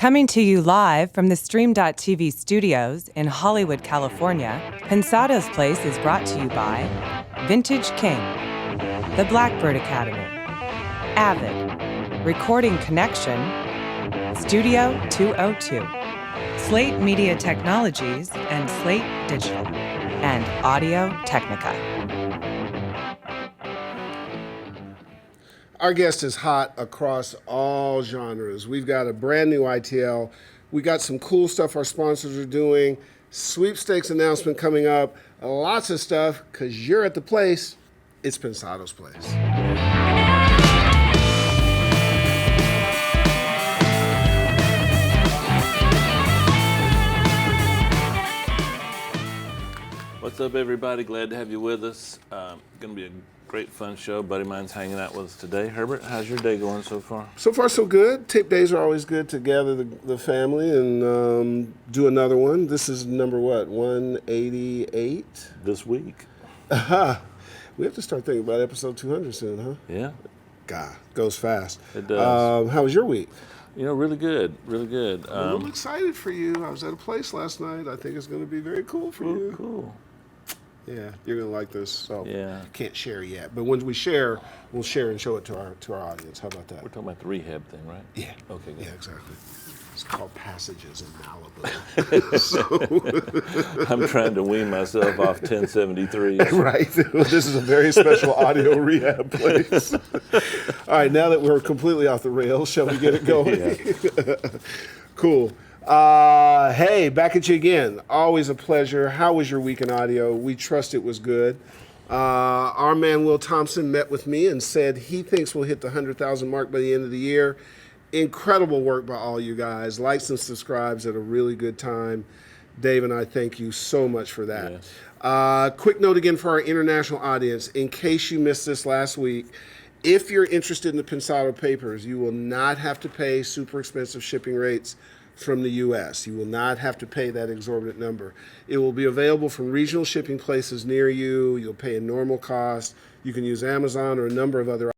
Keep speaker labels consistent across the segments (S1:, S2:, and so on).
S1: Coming to you live from the Stream.tv studios in Hollywood, California, Pensado's Place is brought to you by Vintage King, the Blackbird Academy, Avid, Recording Connection, Studio 202, Slate Media Technologies and Slate Digital, and Audio Technica.
S2: Our guest is hot across all genres. We've got a brand new ITL. We got some cool stuff our sponsors are doing. Sweepstakes announcement coming up. Lots of stuff, because you're at the place. It's Pensado's Place.
S3: What's up, everybody? Glad to have you with us. Going to be a great, fun show. A buddy of mine's hanging out with us today. Herbert, how's your day going so far?
S2: So far, so good. Tape days are always good to gather the family and do another one. This is number what, 188?
S3: This week.
S2: We have to start thinking about episode 200 soon, huh?
S3: Yeah.
S2: God, goes fast.
S3: It does.
S2: How was your week?
S3: You know, really good, really good.
S2: I'm a little excited for you. I was at a place last night. I think it's going to be very cool for you.
S3: Cool.
S2: Yeah, you're going to like this. So
S3: Yeah.
S2: can't share yet. But when we share, we'll share and show it to our audience. How about that?
S3: We're talking about the rehab thing, right?
S2: Yeah.
S3: Okay, good.
S2: Yeah, exactly. It's called Passages in Malibu. So,
S3: I'm trying to wean myself off 1073.
S2: right. This is a very special audio rehab place. All right, now that we're completely off the rails, shall we get it going?
S3: Yeah.
S2: Cool. Hey, back at you again. Always a pleasure. How was your week in audio? We trust it was good. Our man Will Thompson met with me and said he thinks we'll hit the 100,000 mark by the end of the year. Incredible work by all you guys. Likes and subscribes at a really good time. Dave and I thank you so much for that.
S3: Yes.
S2: Quick note again for our international audience. In case you missed this last week, if you're interested in the Pensado Papers, you will not have to pay super expensive shipping rates from the U.S. You will not have to pay that exorbitant number. It will be available from regional shipping places near you. You'll pay a normal cost. You can use Amazon or a number of other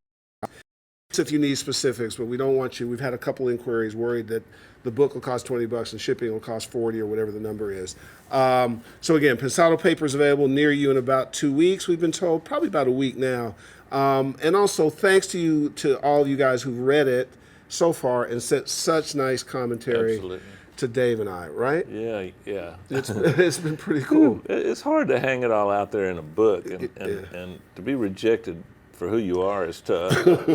S2: if you need specifics, but we don't want you. We've had a couple inquiries worried that the book will cost $20 and shipping will cost $40 or whatever the number is. So again, Pensado Papers available near you in about 2 weeks. We've been told probably about a week now. And also thanks to you, to all of you guys who've read it so far and sent such nice commentary
S3: Absolutely.
S2: to Dave and I, right?
S3: Yeah, yeah.
S2: It's been pretty cool.
S3: It's hard to hang it all out there in a book, and to be rejected for who you are is tough.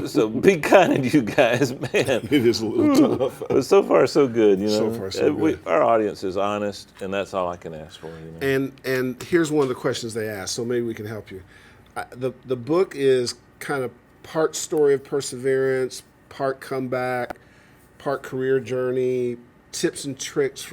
S3: So be kind to you guys, man.
S2: It is a little tough.
S3: But so far, so good, you know.
S2: So far, so good.
S3: Our audience is honest, and that's all I can ask for, you know.
S2: And here's one of the questions they asked, so maybe we can help you. The book is kind of part story of perseverance, part comeback, part career journey, tips and tricks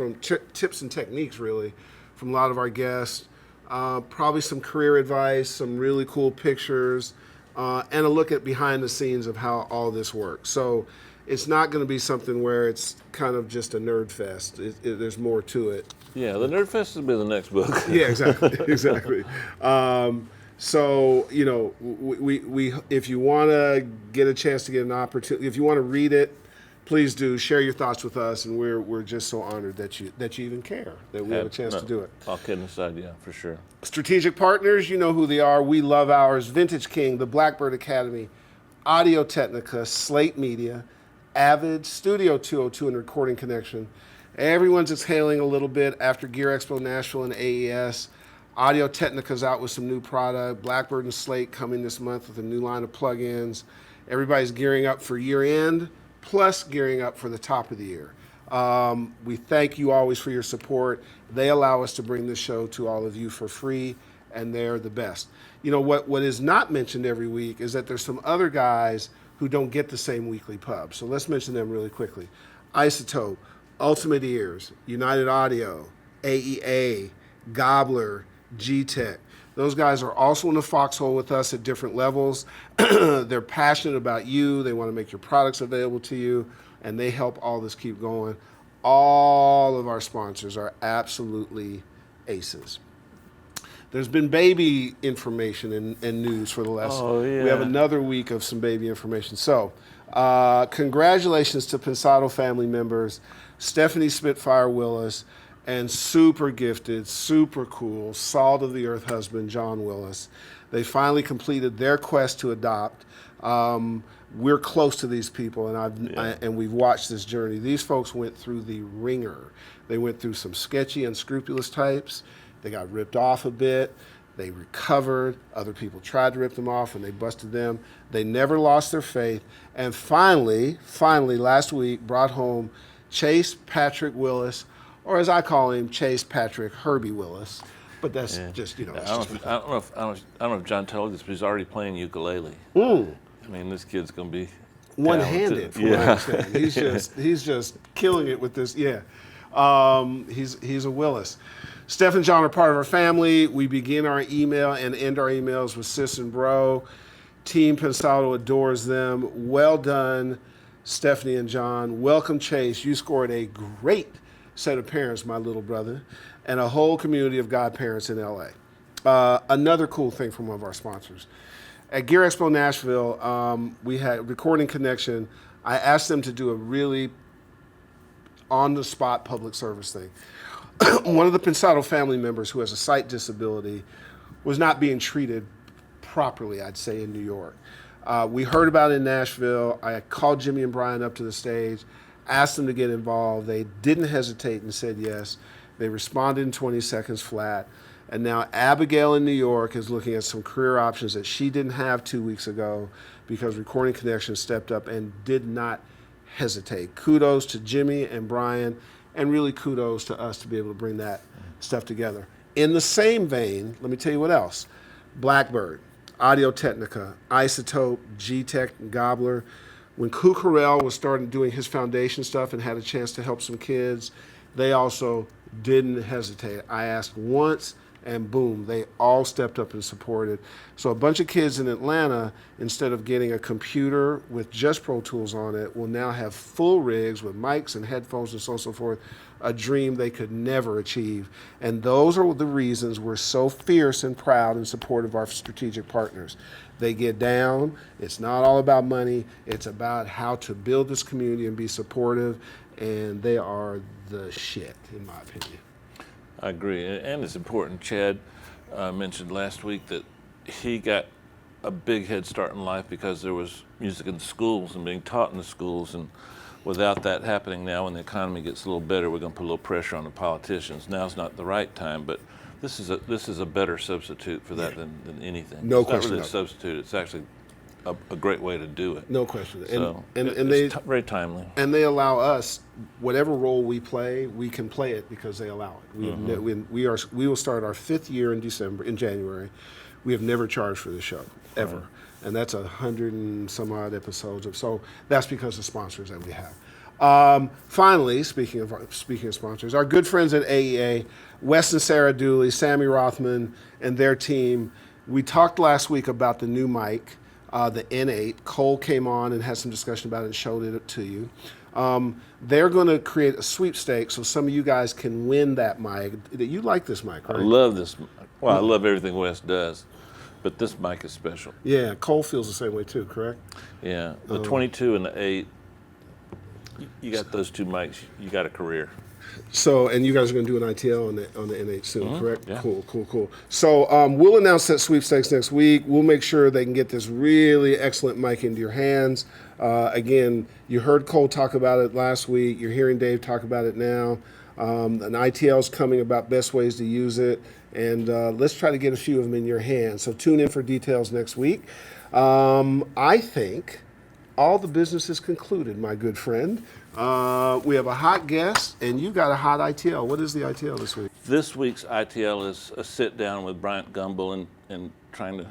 S2: tips and techniques really from a lot of our guests. Probably some career advice, some really cool pictures, and a look at behind the scenes of how all this works. So it's not going to be something where it's kind of just a nerd fest. There's more to it.
S3: Yeah, the Nerd Fest will be the next book.
S2: Yeah, exactly. So, you know, we if you want to get a chance to get an opportunity, if you want to read it, please do share your thoughts with us, and we're just so honored that you even care that we have a chance to do it.
S3: All kidding aside, yeah, for sure.
S2: Strategic partners, you know who they are. We love ours. Vintage King, the Blackbird Academy, Audio Technica, Slate Media, Avid, Studio 202, and Recording Connection. Everyone's exhaling a little bit after Gear Expo Nashville and AES. Audio Technica's out with some new product. Blackbird and Slate coming this month with a new line of plugins. Everybody's gearing up for year end, plus gearing up for the top of the year. We thank you always for your support. They allow us to bring this show to all of you for free, and they're the best. You know, what is not mentioned every week is that there's some other guys who don't get the same weekly pub. So let's mention them really quickly. Isotope, Ultimate Ears, United Audio, AEA, Gobbler, G-Tech. Those guys are also in the foxhole with us at different levels. They're passionate about you. They want to make your products available to you, and they help all this keep going. All of our sponsors are absolutely aces. There's been baby information and news for the last.
S3: Oh, yeah.
S2: We have another week of some baby information. So Congratulations to Pensado family members, Stephanie Spitfire Willis, and super gifted, super cool, salt of the earth husband, John Willis. They finally completed their quest to adopt. We're close to these people, and we've watched this journey. These folks went through the ringer. They went through some sketchy, unscrupulous types. They got ripped off a bit. They recovered. Other people tried to rip them off, and they busted them. They never lost their faith. And finally, last week, brought home Chase Patrick Willis, or as I call him, Chase Patrick Herbie Willis. But that's just,
S3: I don't know if John told you this, but he's already playing ukulele. I mean, this kid's going to be
S2: one-handed, from what I understand. He's just killing it with this. Yeah, he's a Willis. Steph and John are part of our family. We begin our email and end our emails with sis and bro. Team Pensado adores them. Well done, Stephanie and John. Welcome, Chase. You scored a great set of parents, my little brother, and a whole community of godparents in LA. Another cool thing from one of our sponsors. At Gear Expo Nashville, we had Recording Connection. I asked them to do a really on-the-spot public service thing. One of the Pensado family members who has a sight disability was not being treated properly, I'd say, in New York. We heard about it in Nashville. I called Jimmy and Brian up to the stage, asked them to get involved. They didn't hesitate and said yes. They responded in 20 seconds flat. And now Abigail in New York is looking at some career options that she didn't have 2 weeks ago because Recording Connection stepped up and did not hesitate. Kudos to Jimmy and Brian, and really kudos to us to be able to bring that stuff together. In the same vein, let me tell you what else. Blackbird, Audio Technica, Isotope, G-Tech, and Gobbler. When Cucurell was starting doing his foundation stuff and had a chance to help some kids, they also didn't hesitate. I asked once, and boom, they all stepped up and supported. So a bunch of kids in Atlanta, instead of getting a computer with just Pro Tools on it, will now have full rigs with mics and headphones and so on and so forth, a dream they could never achieve. And those are the reasons we're so fierce and proud and supportive of our strategic partners. They get down. It's not all about money. It's about how to build this community and be supportive, and they are the shit, in my opinion.
S3: I agree, and it's important. Chad mentioned last week that he got a big head start in life because there was music in the schools and being taught in the schools, and without that happening now, when the economy gets a little better, we're going to put a little pressure on the politicians. Now's not the right time, but this is a better substitute for that than anything.
S2: No
S3: it's
S2: question.
S3: Not really a substitute. It's actually a great way to do it.
S2: No question.
S3: So
S2: and
S3: it's very timely.
S2: And they allow us, whatever role we play, we can play it because they allow it. We will start our 5th year in January. We have never charged for the show, ever. Right. And that's 100 and some odd episodes. So that's because of sponsors that we have. Finally, speaking of sponsors, our good friends at AEA, Wes and Sarah Dooley, Sammy Rothman, and their team. We talked last week about the new mic, the N8. Cole came on and had some discussion about it and showed it to you. They're going to create a sweepstakes so some of you guys can win that mic. You like this mic, right?
S3: I love this. Well, I love everything Wes does, but this mic is special.
S2: Yeah, Cole feels the same way too, correct?
S3: Yeah, the 22 and the 8. You got those two mics, you got a career.
S2: So, and you guys are going to do an ITL on the N8 soon, correct?
S3: Yeah.
S2: Cool. So we'll announce that sweepstakes next week. We'll make sure they can get this really excellent mic into your hands. Again, you heard Cole talk about it last week. You're hearing Dave talk about it now. An ITL is coming about best ways to use it. And let's try to get a few of them in your hands. So tune in for details next week. I think all the business is concluded, my good friend. We have a hot guest, and you got a hot ITL. What is the ITL this week?
S3: This week's ITL is a sit down with Bryant Gumbel and trying to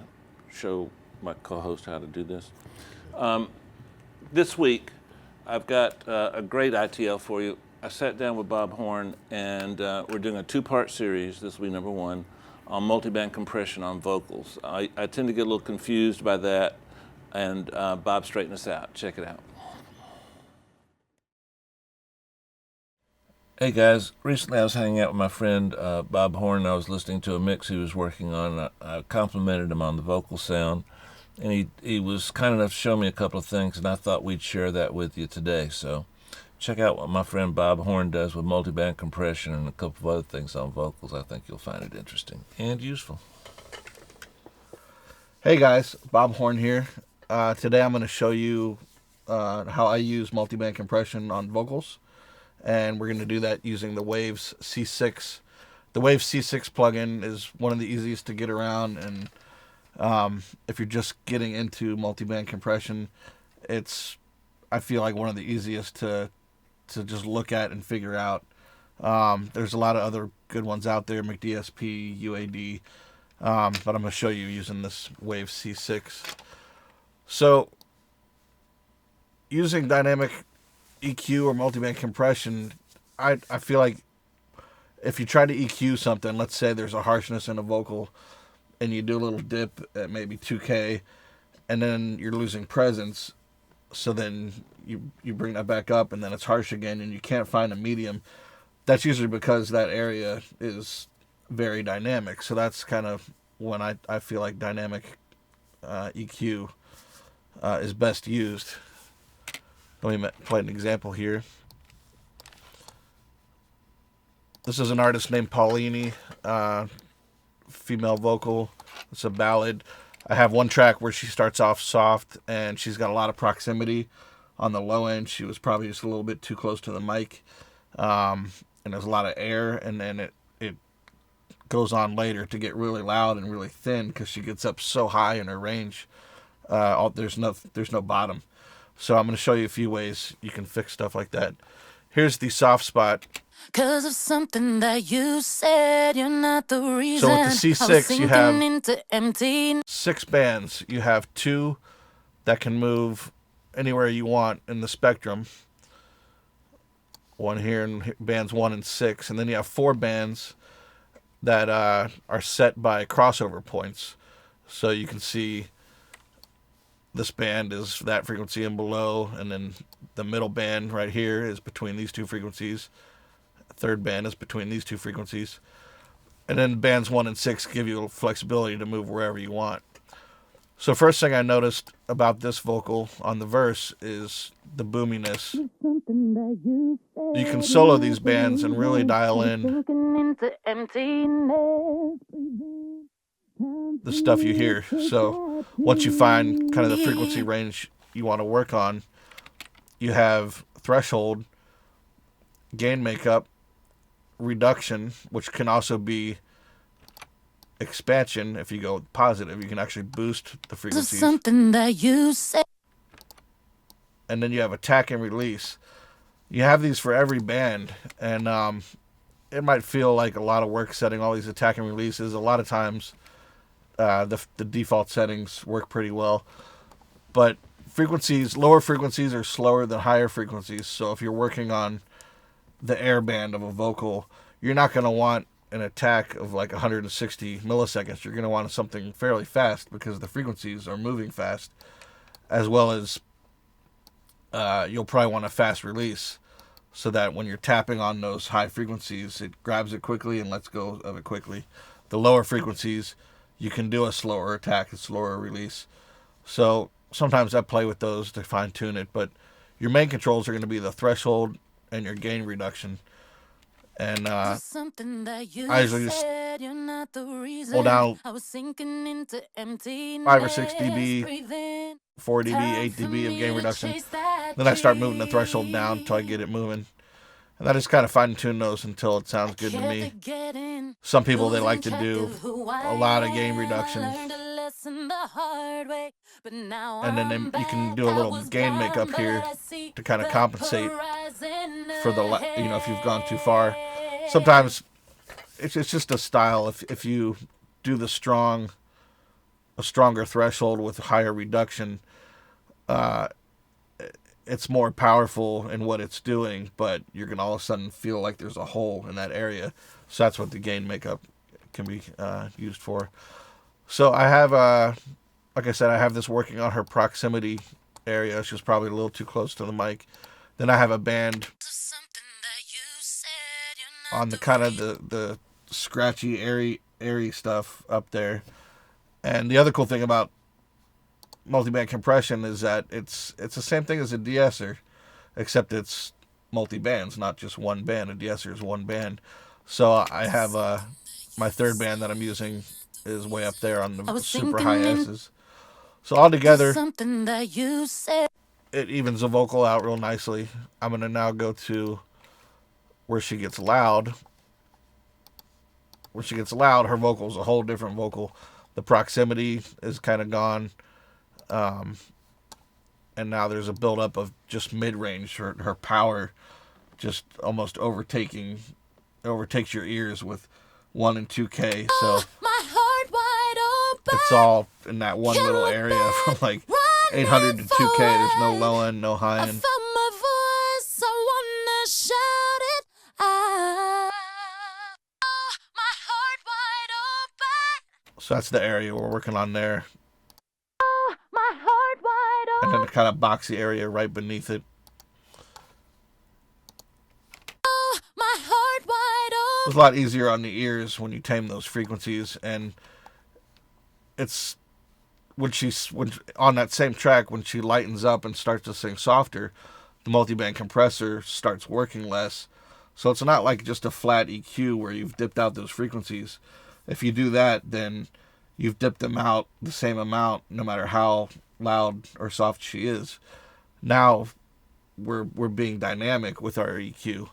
S3: show my co-host how to do this. This week, I've got a great ITL for you. I sat down with Bob Horn, and we're doing a 2-part series. This will be number 1 on multiband compression on vocals. I tend to get a little confused by that, and Bob straightened us out. Check it out. Hey guys, recently I was hanging out with my friend Bob Horn. I was listening to a mix he was working on. I complimented him on the vocal sound, And he was kind enough to show me a couple of things, and I thought we'd share that with you today. So check out what my friend Bob Horn does with multiband compression and a couple of other things on vocals. I think you'll find it interesting and useful.
S4: Hey guys, Bob Horn here. Today I'm going to show you how I use multiband compression on vocals, and we're going to do that using the Waves C6. The Waves C6 plugin is one of the easiest to get around, and if you're just getting into multiband compression, it's, I feel like, one of the easiest to just look at and figure out. There's a lot of other good ones out there, McDSP, UAD, but I'm going to show you using this Wave C6. So, using dynamic EQ or multiband compression, I feel like if you try to EQ something, let's say there's a harshness in a vocal, and you do a little dip at maybe 2K, and then you're losing presence, so then you bring that back up, and then it's harsh again, and you can't find a medium. That's usually because that area is very dynamic. So that's kind of when I feel like dynamic EQ is best used. Let me play an example here. This is an artist named Paulini, female vocal. It's a ballad. I have one track where she starts off soft, and she's got a lot of proximity on the low end. She was probably just a little bit too close to the mic, and there's a lot of air, and then it goes on later to get really loud and really thin because she gets up so high in her range. There's no bottom. So I'm going to show you a few ways you can fix stuff like that. Here's the soft spot.
S5: 'Cause of something that you said, you're not the reason.
S4: So with the C6, you have
S5: into empty.
S4: 6 bands. You have 2 that can move anywhere you want in the spectrum. One here, and bands 1 and 6. And then you have 4 bands that are set by crossover points. So you can see this band is that frequency and below, and then the middle band right here is between these 2 frequencies. Third band is between these 2 frequencies. And then bands 1 and 6 give you flexibility to move wherever you want. So first thing I noticed about this vocal on the verse is the boominess. You can solo these bands and really dial in the stuff you hear. So once you find kind of the frequency range you want to work on, you have threshold, gain makeup, reduction, which can also be expansion. If you go positive, you can actually boost the frequencies.
S5: Something that you said.
S4: And then you have attack and release. You have these for every band, and it might feel like a lot of work setting all these attack and releases. A lot of times the default settings work pretty well, but lower frequencies are slower than higher frequencies. So if you're working on the air band of a vocal, you're not going to want an attack of like 160 milliseconds. You're going to want something fairly fast because the frequencies are moving fast, as well as you'll probably want a fast release so that when you're tapping on those high frequencies, it grabs it quickly and lets go of it quickly. The lower frequencies, you can do a slower attack, a slower release. So sometimes I play with those to fine tune it, but your main controls are going to be the threshold and your gain reduction. And I usually just hold down 5 or 6 dB, 4 dB, 8 dB of gain reduction. Then I start moving the threshold down until I get it moving. And I just kind of fine tune those until it sounds good to me. Some people, they like to do a lot of gain reduction. And then you can do a little gain makeup here to kind of compensate for if you've gone too far. Sometimes it's just a style. If you do a stronger threshold with higher reduction, it's more powerful in what it's doing, but you're going to all of a sudden feel like there's a hole in that area. So that's what the gain makeup can be used for. So I have, like I said, I have this working on her proximity area. She was probably a little too close to the mic. Then I have a band on the kind of the scratchy, airy stuff up there. And the other cool thing about multiband compression is that it's the same thing as a de-esser, except it's multi-bands, not just one band. A de-esser is one band. So I have my third band that I'm using is way up there on the super high S's. So all together,
S5: something that you said.
S4: It evens the vocal out real nicely. I'm going to now go to where she gets loud. Where she gets loud, her vocal is a whole different vocal. The proximity is kind of gone. And now there's a buildup of just mid-range. Her power just almost overtakes your ears with 1 and 2K. So
S5: My heart wide open.
S4: it's all in that one little area from like 800 to 2K. There's no low end, no high
S5: I
S4: end.
S5: found my voice, I wanna shout it out. Oh, my heart wide open.
S4: So that's the area we're working on there.
S5: Oh, my heart wide
S4: And
S5: open.
S4: then the kind of boxy area right beneath it.
S5: Oh, my heart wide open.
S4: It's a lot easier on the ears when you tame those frequencies. And it's when on that same track, when she lightens up and starts to sing softer, the multiband compressor starts working less. So it's not like just a flat EQ where you've dipped out those frequencies. If you do that, then you've dipped them out the same amount, no matter how loud or soft she is. Now we're being dynamic with our EQ.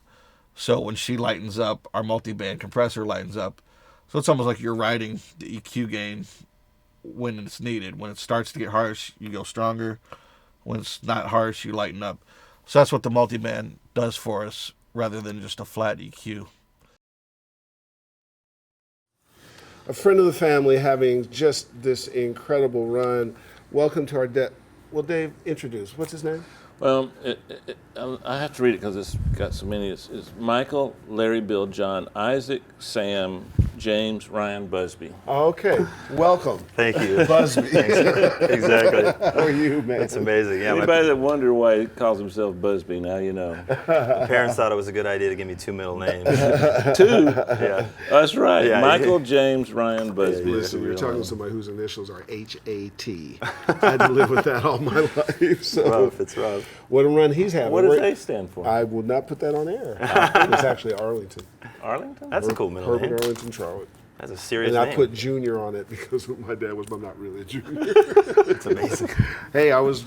S4: So when she lightens up, our multiband compressor lightens up. So it's almost like you're riding the EQ gain when it's needed. When it starts to get harsh, you go stronger. When it's not harsh, you lighten up. So that's what the multiband does for us, rather than just a flat EQ.
S2: A friend of the family having just this incredible run. Welcome to our well, Dave, introduce. What's his name?
S3: Well, I have to read it because it's got so many. It's Michael, Larry, Bill, John, Isaac, Sam, James, Ryan, Busbee.
S2: Okay, welcome.
S6: Thank you.
S2: Busbee.
S6: Exactly.
S2: How are you, man?
S6: That's amazing. Yeah,
S3: Anybody that wondered why he calls himself Busbee, now you know.
S6: my parents thought it was a good idea to give me 2 middle names.
S3: 2?
S6: Yeah.
S3: That's right.
S6: Yeah,
S3: Michael, James, Ryan, Busbee.
S2: Listen, you're talking to somebody whose initials are HAT. I had to live with that all my life. So
S6: It's rough.
S2: what a run he's having.
S3: What does A stand for?
S2: I will not put that on air. It's actually Arlington.
S3: Arlington?
S6: That's a cool middle
S2: Herbert
S6: name.
S2: Arlington Charlotte.
S6: That's a serious
S2: And I
S6: name.
S2: put junior on it because my dad was not really a junior.
S6: It's amazing.
S2: Hey, I was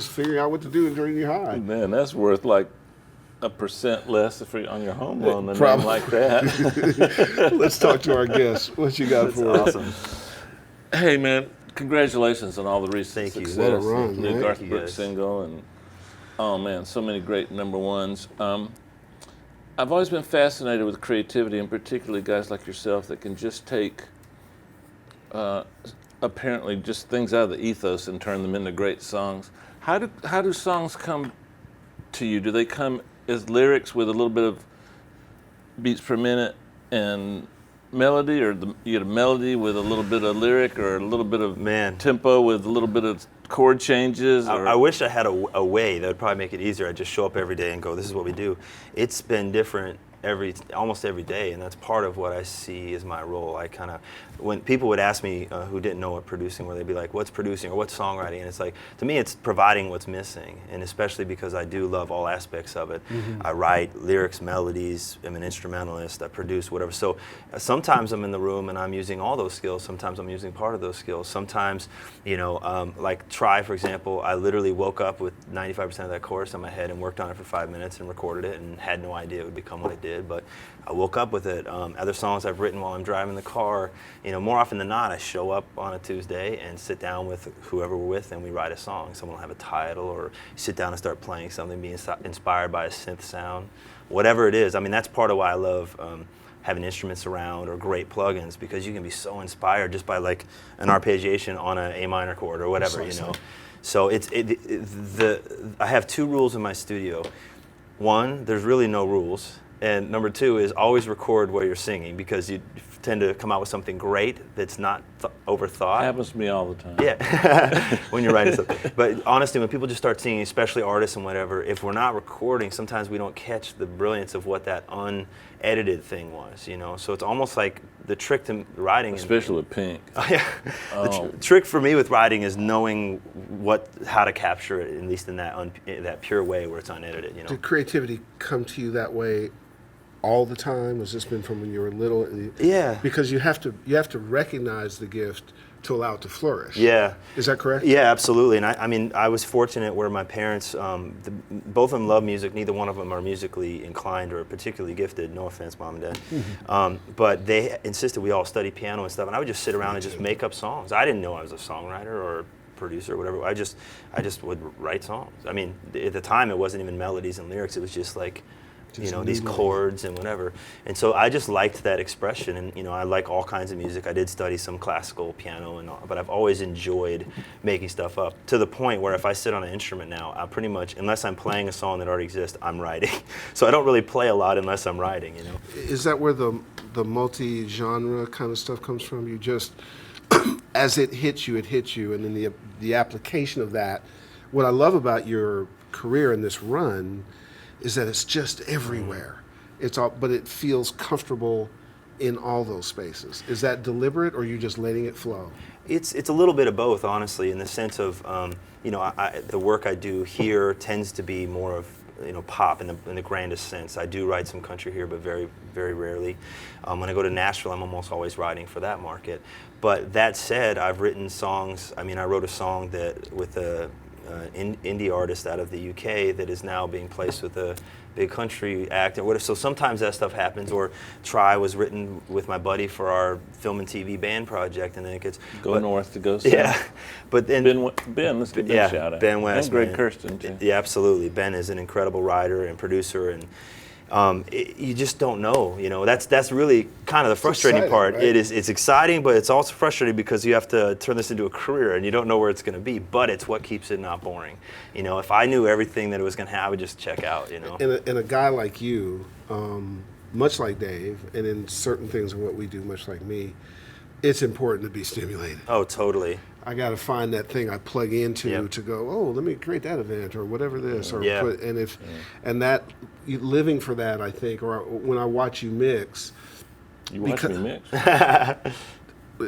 S2: figuring out what to do in junior high.
S3: Man, that's worth like 1% less on your home loan, a name
S2: Probably.
S3: like that.
S2: Let's talk to our guest. What you got
S6: That's
S2: for us?
S6: awesome.
S3: Hey, man, congratulations on all the recent
S6: Thank you.
S3: success.
S2: What a run,
S3: New
S2: man.
S3: Garth
S6: Thank you,
S3: Brooks
S6: guys.
S3: single, and oh man, so many great number ones. I've always been fascinated with creativity, and particularly guys like yourself that can just take apparently just things out of the ethos and turn them into great songs. How do songs come to you? Do they come as lyrics with a little bit of beats per minute and melody, or you get a melody with a little bit of lyric, or a little bit of tempo with a little bit of chord changes?
S6: I wish I had a way that would probably make it easier. I'd just show up every day and go, this is what we do. It's been different almost every day, and that's part of what I see as my role. I kind of, when people would ask me who didn't know what producing were, they'd be like, what's producing or what's songwriting? And it's like, to me, it's providing what's missing, and especially because I do love all aspects of it. I write lyrics, melodies, I'm an instrumentalist, I produce, whatever. So sometimes I'm in the room and I'm using all those skills. Sometimes I'm using part of those skills. Sometimes, like Try, for example, I literally woke up with 95% of that chorus in my head and worked on it for 5 minutes and recorded it and had no idea it would become what it did, but I woke up with it. Other songs I've written while I'm driving the car, more often than not, I show up on a Tuesday and sit down with whoever we're with and we write a song. Someone will have a title, or sit down and start playing something, be inspired by a synth sound, whatever it is. I mean, that's part of why I love having instruments around or great plugins, because you can be so inspired just by like an arpeggiation on an A minor chord or whatever, So I have 2 rules in my studio. One, there's really no rules. And number 2 is always record where you're singing, because you tend to come out with something great that's not overthought.
S3: Happens to me all the time.
S6: Yeah, when you're writing stuff. But honestly, when people just start singing, especially artists and whatever, if we're not recording, sometimes we don't catch the brilliance of what that unedited thing was, you know? So it's almost like the trick to writing.
S3: Especially with Pink.
S6: Yeah. The trick for me with writing is knowing how to capture it, at least in that pure way where it's unedited, you know?
S2: Did creativity come to you that way all the time? Was this been from when you were little?
S6: Yeah.
S2: Because you have to recognize the gift to allow it to flourish.
S6: Yeah.
S2: Is that correct?
S6: Yeah, absolutely. And I mean, I was fortunate where my parents, both of them love music. Neither one of them are musically inclined or particularly gifted. No offense, Mom and Dad.
S2: Mm-hmm.
S6: But they insisted we all study piano and stuff. And I would just sit around and just make up songs. I didn't know I was a songwriter or producer or whatever. I just would write songs. I mean, at the time, it wasn't even melodies and lyrics. It was just like, you know, these chords and whatever. And so I just liked that expression. And, you know, I like all kinds of music. I did study some classical piano and all, but I've always enjoyed making stuff up to the point where if I sit on an instrument now, I pretty much, unless I'm playing a song that already exists, I'm writing. So I don't really play a lot unless I'm writing, you know.
S2: Is that where the multi-genre kind of stuff comes from? You just, as it hits you, and then the application of that. What I love about your career in this run is that it's just everywhere. It's all, but it feels comfortable in all those spaces. Is that deliberate, or are you just letting it flow?
S6: It's a little bit of both, honestly, in the sense of, you know, the work I do here tends to be more of, you know, pop in the grandest sense. I do write some country here, but very, very rarely. When I go to Nashville, I'm almost always writing for that market. But that said, I've written songs. I mean, I wrote a song that with a indie artist out of the UK that is now being placed with a big country act or whatever. So sometimes that stuff happens. Or Try was written with my buddy for our film and TV band project, and then it gets
S3: north to go south.
S6: Yeah, but then
S3: Ben, let's give Ben a shout out.
S6: Ben West,
S3: and Greg
S6: man.
S3: Kirsten too.
S6: Yeah, absolutely. Ben is an incredible writer and producer, and you just don't know. You know, that's really kind of the frustrating
S2: exciting,
S6: part.
S2: Right?
S6: It's exciting, but it's also frustrating because you have to turn this into a career, and you don't know where it's going to be. But it's what keeps it not boring. You know, if I knew everything that it was going to have, I would just check out. You know,
S2: And a guy like you, much like Dave, and in certain things of what we do, much like me, it's important to be stimulated.
S6: Oh, totally.
S2: I got to find that thing I plug into
S6: Yep.
S2: to go, oh, let me create that event or whatever this, or
S6: Yeah.
S2: and that living for that, I think, or when I watch you mix.
S3: You watch me mix.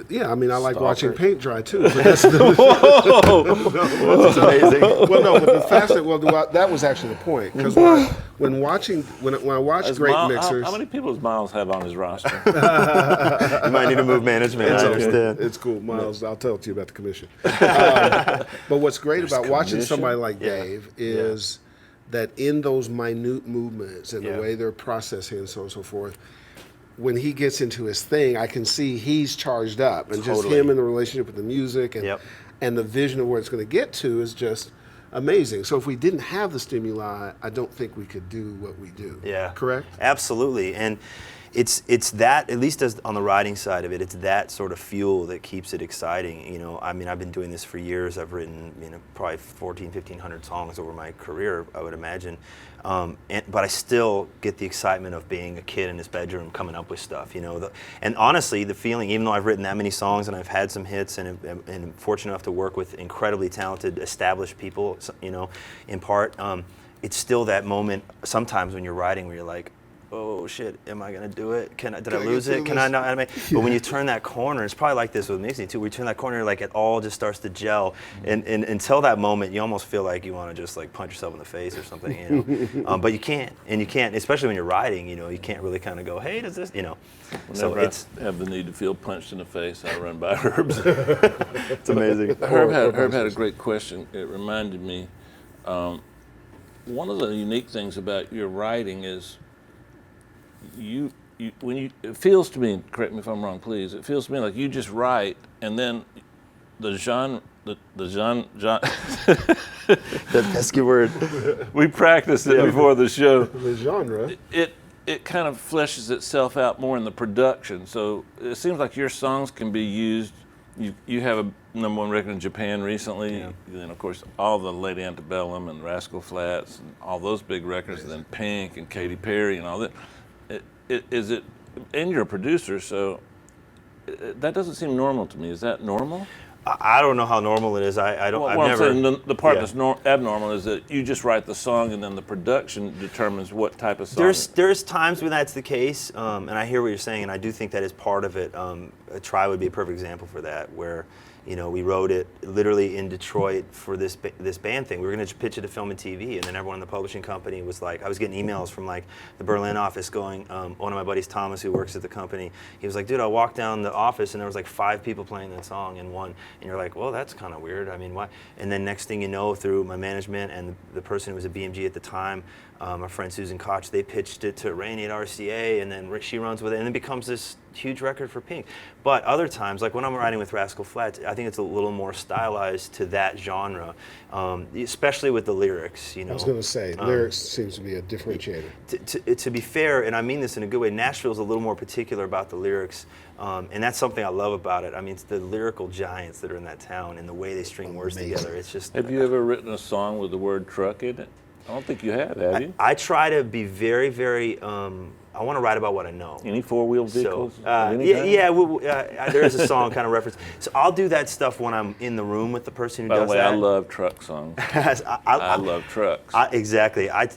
S2: Yeah, I mean, I like
S3: Stalker.
S2: watching paint dry too. But that's the,
S6: That's amazing.
S2: well, no, but the fascinating. Well, that was actually the point because when I watch great mixers,
S3: How many people does Miles have on his roster?
S6: You might need to move management. I understand.
S2: It's cool, Miles. I'll tell it to you about the commission. But what's great about watching
S3: commission?
S2: somebody like
S6: Yeah.
S2: Dave is that in those minute movements and
S6: Yeah.
S2: the way they're processing and so on and so forth, when he gets into his thing, I can see he's charged up, and just
S6: Totally.
S2: him in the relationship with the music and
S6: Yep.
S2: and the vision of where it's going to get to is just amazing. So if we didn't have the stimuli, I don't think we could do what we do.
S6: Yeah.
S2: Correct?
S6: Absolutely. And it's that, at least as on the writing side of it, it's that sort of fuel that keeps it exciting. You know, I mean, I've been doing this for years. I've written, you know, probably 1,500 songs over my career, I would imagine. But I still get the excitement of being a kid in his bedroom coming up with stuff, you know. And honestly, the feeling, even though I've written that many songs and I've had some hits and I'm fortunate enough to work with incredibly talented, established people, you know, in part, it's still that moment sometimes when you're writing where you're like, oh shit, am I gonna do it? Did I lose it? Can I not? But when you turn that corner, it's probably like this with mixing too. We turn that corner, like it all just starts to gel, and until that moment, you almost feel like you want to just like punch yourself in the face or something, you know. But you can't, especially when you're writing, you know, you can't really kind of go, hey, does this, you know. So
S3: Whenever
S6: it's
S3: I have the need to feel punched in the face, I run by Herb's.
S6: it's amazing.
S3: Herb had a great question. It reminded me. One of the unique things about your writing is it feels to me, correct me if I'm wrong, please, it feels to me like you just write and then the genre,
S6: That pesky word.
S3: we practiced it before the show.
S2: The genre.
S3: It kind of fleshes itself out more in the production. So it seems like your songs can be used. You have a #1 record in Japan recently.
S6: Yeah.
S3: Then of course all the Lady Antebellum and Rascal Flatts and all those big records. And then Pink and Katy Perry and all that. And you're a producer, so that doesn't seem normal to me. Is that normal?
S6: I don't know how normal it is. I don't.
S3: Well,
S6: I've
S3: what
S6: never.
S3: I'm saying, the part
S6: yeah.
S3: that's abnormal is that you just write the song and then the production determines what type of song.
S6: There's times when that's the case, and I hear what you're saying, and I do think that is part of it. A Try would be a perfect example for that, where we wrote it literally in Detroit for this band thing. We were going to pitch it to film and TV, and then everyone in the publishing company was like, I was getting emails from like the Berlin office going, one of my buddies, Thomas, who works at the company, he was like, dude, I walked down the office and there was like 5 people playing that song in one, and you're like, well, that's kind of weird. I mean, why? And then next thing you know, through my management and the person who was at BMG at the time, our friend Susan Koch, they pitched it to Rainey at RCA, and then she runs with it, and it becomes this huge record for Pink. But other times, like when I'm writing with Rascal Flatts, I think it's a little more stylized to that genre, especially with the lyrics.
S2: I was going to say, lyrics seems to be a differentiator.
S6: To be fair, and I mean this in a good way, Nashville's a little more particular about the lyrics, and that's something I love about it. I mean, it's the lyrical giants that are in that town and the way they string words together. It's just.
S3: Have you ever written a song with the word truck in it? I don't think you have you?
S6: I try to be very, very. I want to write about what I know.
S3: Any 4-wheel vehicles?
S6: So, there is a song kind of reference. So I'll do that stuff when I'm in the room with the person who
S3: By
S6: does
S3: the way,
S6: that.
S3: I love truck songs. I love trucks.
S6: Exactly. I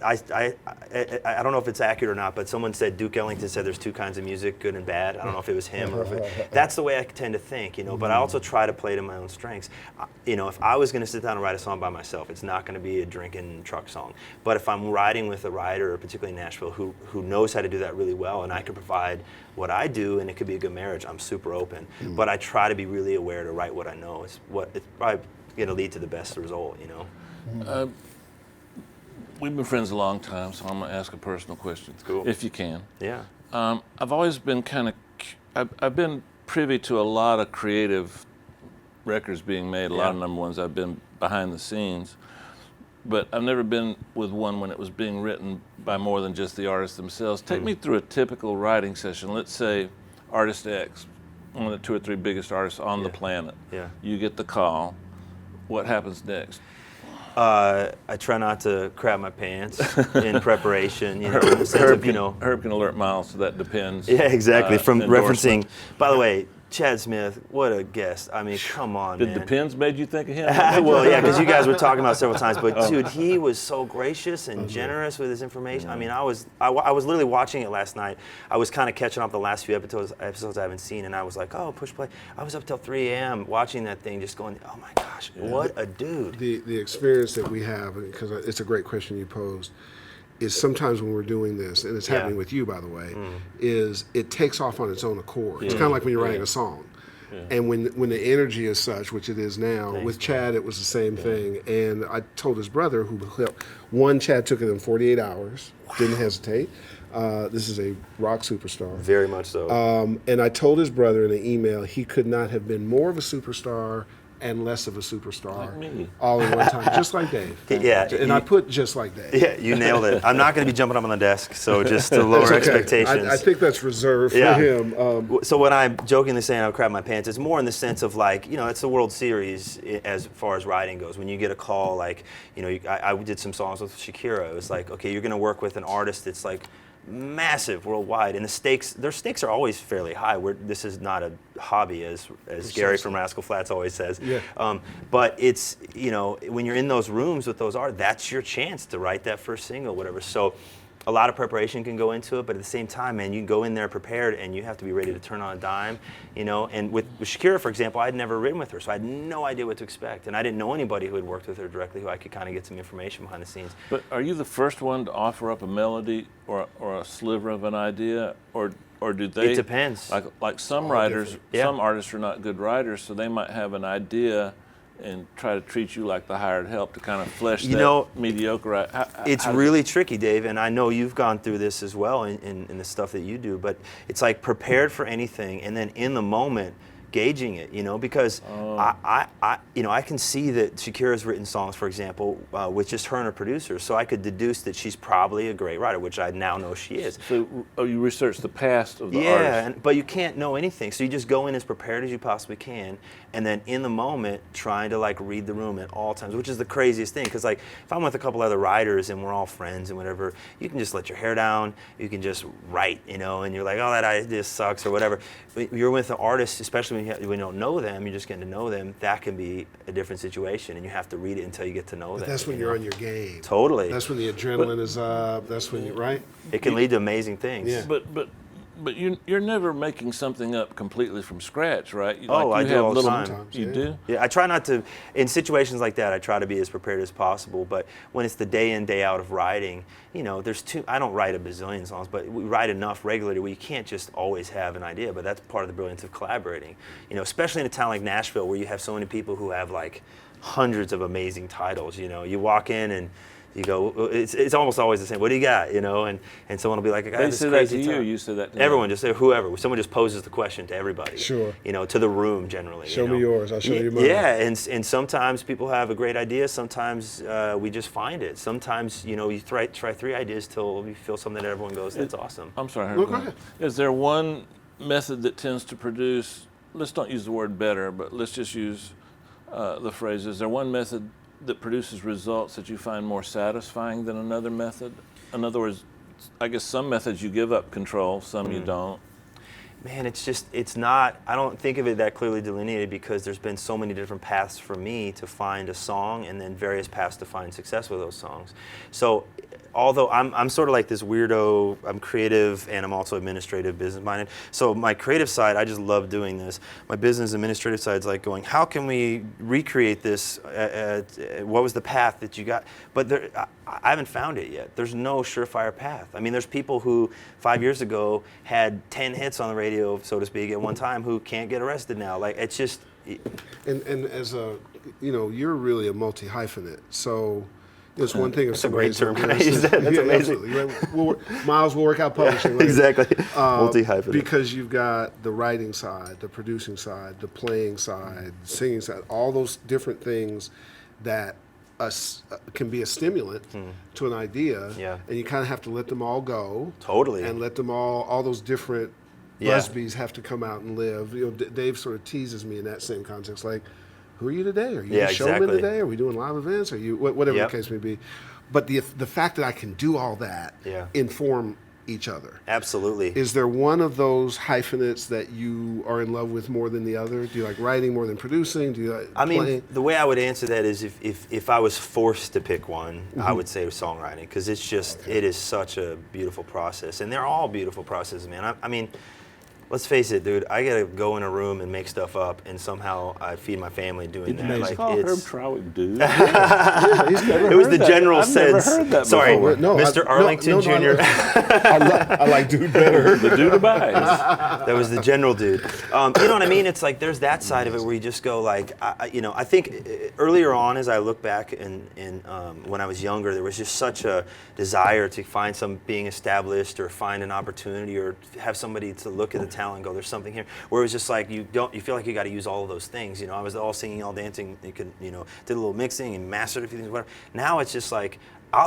S6: don't know if it's accurate or not, but someone said, Duke Ellington said there's 2 kinds of music, good and bad. I don't know if it was him or if it, that's the way I tend to think, but I also try to play to my own strengths. If I was going to sit down and write a song by myself, it's not going to be a drinking truck song. But if I'm writing with a writer, particularly in Nashville, who knows how to do that really well, and I can provide what I do, and it could be a good marriage, I'm super open. But I try to be really aware to write what I know. It's probably going to lead to the best result,
S3: We've been friends a long time, so I'm going to ask a personal question,
S6: cool.
S3: if you can.
S6: Yeah.
S3: I've always been I've been privy to a lot of creative records being made, a lot of number ones. I've been behind the scenes, but I've never been with one when it was being written by more than just the artists themselves. Take me through a typical writing session. Let's say artist X, one of the 2 or 3 biggest artists on the planet.
S6: Yeah.
S3: You get the call. What happens next?
S6: I try not to crap my pants in preparation. In the sense of,
S3: Herb can alert Miles, so that depends.
S6: Yeah, exactly. From
S3: endorsement.
S6: referencing, by the way, Chad Smith, what a guest. I mean, come on,
S3: Did
S6: man.
S3: Depends made you think of him?
S6: Well, yeah, because you guys were talking about it several times. But dude, he was so gracious and generous with his information. I mean, I was literally watching it last night. I was kind of catching up the last few episodes I haven't seen, and I was like, oh, push play. I was up till 3 a.m. watching that thing, just going, oh my gosh, what a dude.
S2: The experience that we have, because it's a great question you posed, is sometimes when we're doing this, and it's happening with you, by the way, is it takes off on its own accord. It's kind of like when you're writing a song. And when the energy is such, which it is now, with Chad it was the same thing. And I told his brother, who helped, Chad took it in 48 hours, didn't hesitate. This is a rock superstar.
S6: Very much so.
S2: And I told his brother in an email he could not have been more of a superstar and less of a superstar all in one time, just like Dave.
S6: Yeah.
S2: And I put just like Dave.
S6: Yeah, you nailed it. I'm not going to be jumping up on the desk, so just to lower expectations.
S2: I think that's reserved for him.
S6: So when I'm jokingly saying I'll crap my pants, it's more in the sense of like, it's the World Series as far as writing goes. When you get a call, like, I did some songs with Shakira. It was like, okay, you're going to work with an artist that's like massive worldwide, and their stakes are always fairly high. This is not a hobby, as Gary from Rascal Flatts always says. Yeah. But it's when you're in those rooms with those artists, that's your chance to write that first single, whatever. So a lot of preparation can go into it, but at the same time, man, you can go in there prepared, and you have to be ready to turn on a dime, And with Shakira, for example, I'd never written with her, so I had no idea what to expect, and I didn't know anybody who had worked with her directly who I could kind of get some information behind the scenes.
S3: But are you the first one to offer up a melody or a sliver of an idea, or do they?
S6: It depends.
S3: Like some writers, some artists are not good writers, so they might have an idea and try to treat you like the hired help to kind of flesh that mediocre.
S6: It's really tricky, Dave, and I know you've gone through this as well in the stuff that you do, but it's like prepared for anything, and then in the moment, gauging it, because I can see that Shakira's written songs, for example, with just her and her producers, so I could deduce that she's probably a great writer, which I now know she is.
S3: So you research the past of the
S6: Yeah,
S3: artist.
S6: but you can't know anything, so you just go in as prepared as you possibly can, and then in the moment trying to like read the room at all times, which is the craziest thing, because like if I'm with a couple other writers and we're all friends and whatever, you can just let your hair down, you can just write, and you're like, oh, that idea sucks or whatever. But you're with an artist, especially when you don't know them, you're just getting to know them, that can be a different situation, and you have to read it until you get to know them.
S2: That's when you're on your game.
S6: Totally.
S2: That's when the adrenaline is up. That's when right?
S6: It can lead to amazing things.
S2: Yeah.
S3: But you're never making something up completely from scratch, right?
S6: I do all the time.
S2: Sometimes,
S3: You
S2: yeah.
S3: do?
S6: Yeah, I try not to, in situations like that, I try to be as prepared as possible, but when it's the day in, day out of writing, I don't write a bazillion songs, but we write enough regularly where you can't just always have an idea, but that's part of the brilliance of collaborating. Especially in a town like Nashville where you have so many people who have like hundreds of amazing titles, you walk in and you go, it's almost always the same. What do you got? And someone will be like, I got
S3: They
S6: this
S3: say that to
S6: crazy
S3: you,
S6: title.
S3: you say that to them.
S6: Everyone, just whoever. Someone just poses the question to everybody.
S2: Sure.
S6: To the room generally.
S2: Show me yours, I'll show you mine.
S6: Yeah, and sometimes people have a great idea. Sometimes we just find it. Sometimes you try 3 ideas till you feel something that everyone goes, that's awesome.
S3: I'm sorry.
S2: No, go ahead.
S3: Is there one method that tends to produce? Let's not use the word better, but let's just use the phrase. Is there one method that produces results that you find more satisfying than another method? In other words, I guess some methods you give up control, some you don't.
S6: Man, it's not, I don't think of it that clearly delineated because there's been so many different paths for me to find a song and then various paths to find success with those songs. So although I'm sort of like this weirdo, I'm creative and I'm also administrative, business minded. So my creative side, I just love doing this. My business administrative side is like going, how can we recreate this? What was the path that you got? But I haven't found it yet. There's no surefire path. I mean, there's people who 5 years ago had 10 hits on the radio, so to speak, at one time who can't get arrested now. Like, it's just.
S2: And as you're really a multi-hyphenate. So it's one thing if
S6: That's a great
S2: somebody's
S6: term. Can I use that? That's amazing.
S2: Absolutely. Miles will work out publishing. Right?
S6: Exactly. Multi-hyphenate.
S2: Because you've got the writing side, the producing side, the playing side, the singing side, all those different things that can be a stimulant to an idea.
S6: Yeah.
S2: And you kind of have to let them all go.
S6: Totally.
S2: And let them all those different busbees have to come out and live. Dave sort of teases me in that same context, like, who are you today? Are you a showman today? Are we doing live events? Are you whatever the case may be? But the fact that I can do all that inform each other.
S6: Absolutely.
S2: Is there one of those hyphenates that you are in love with more than the other? Do you like writing more than producing? Do you like playing?
S6: Mean, the way I would answer that is if I was forced to pick one, I would say songwriting, because it's just, it is such a beautiful process. And they're all beautiful processes, man. I mean, let's face it, dude. I gotta go in a room and make stuff up, and somehow I feed my family doing that.
S3: Like, Herb Trowick, dude.
S6: It was the general sense.
S3: I've never heard that
S6: Sorry,
S3: before.
S6: Mr. Arlington Jr.
S2: I like dude better.
S3: The dude abides.
S6: That was the general dude. You know what I mean? It's like there's that side of it where you just go like, I think earlier on as I look back and when I was younger, there was just such a desire to find some being established or find an opportunity or have somebody to look at the talent and go, there's something here. Where it was just like you feel like you got to use all of those things. I was all singing, all dancing. You could, did a little mixing and mastered a few things, whatever. Now it's just like,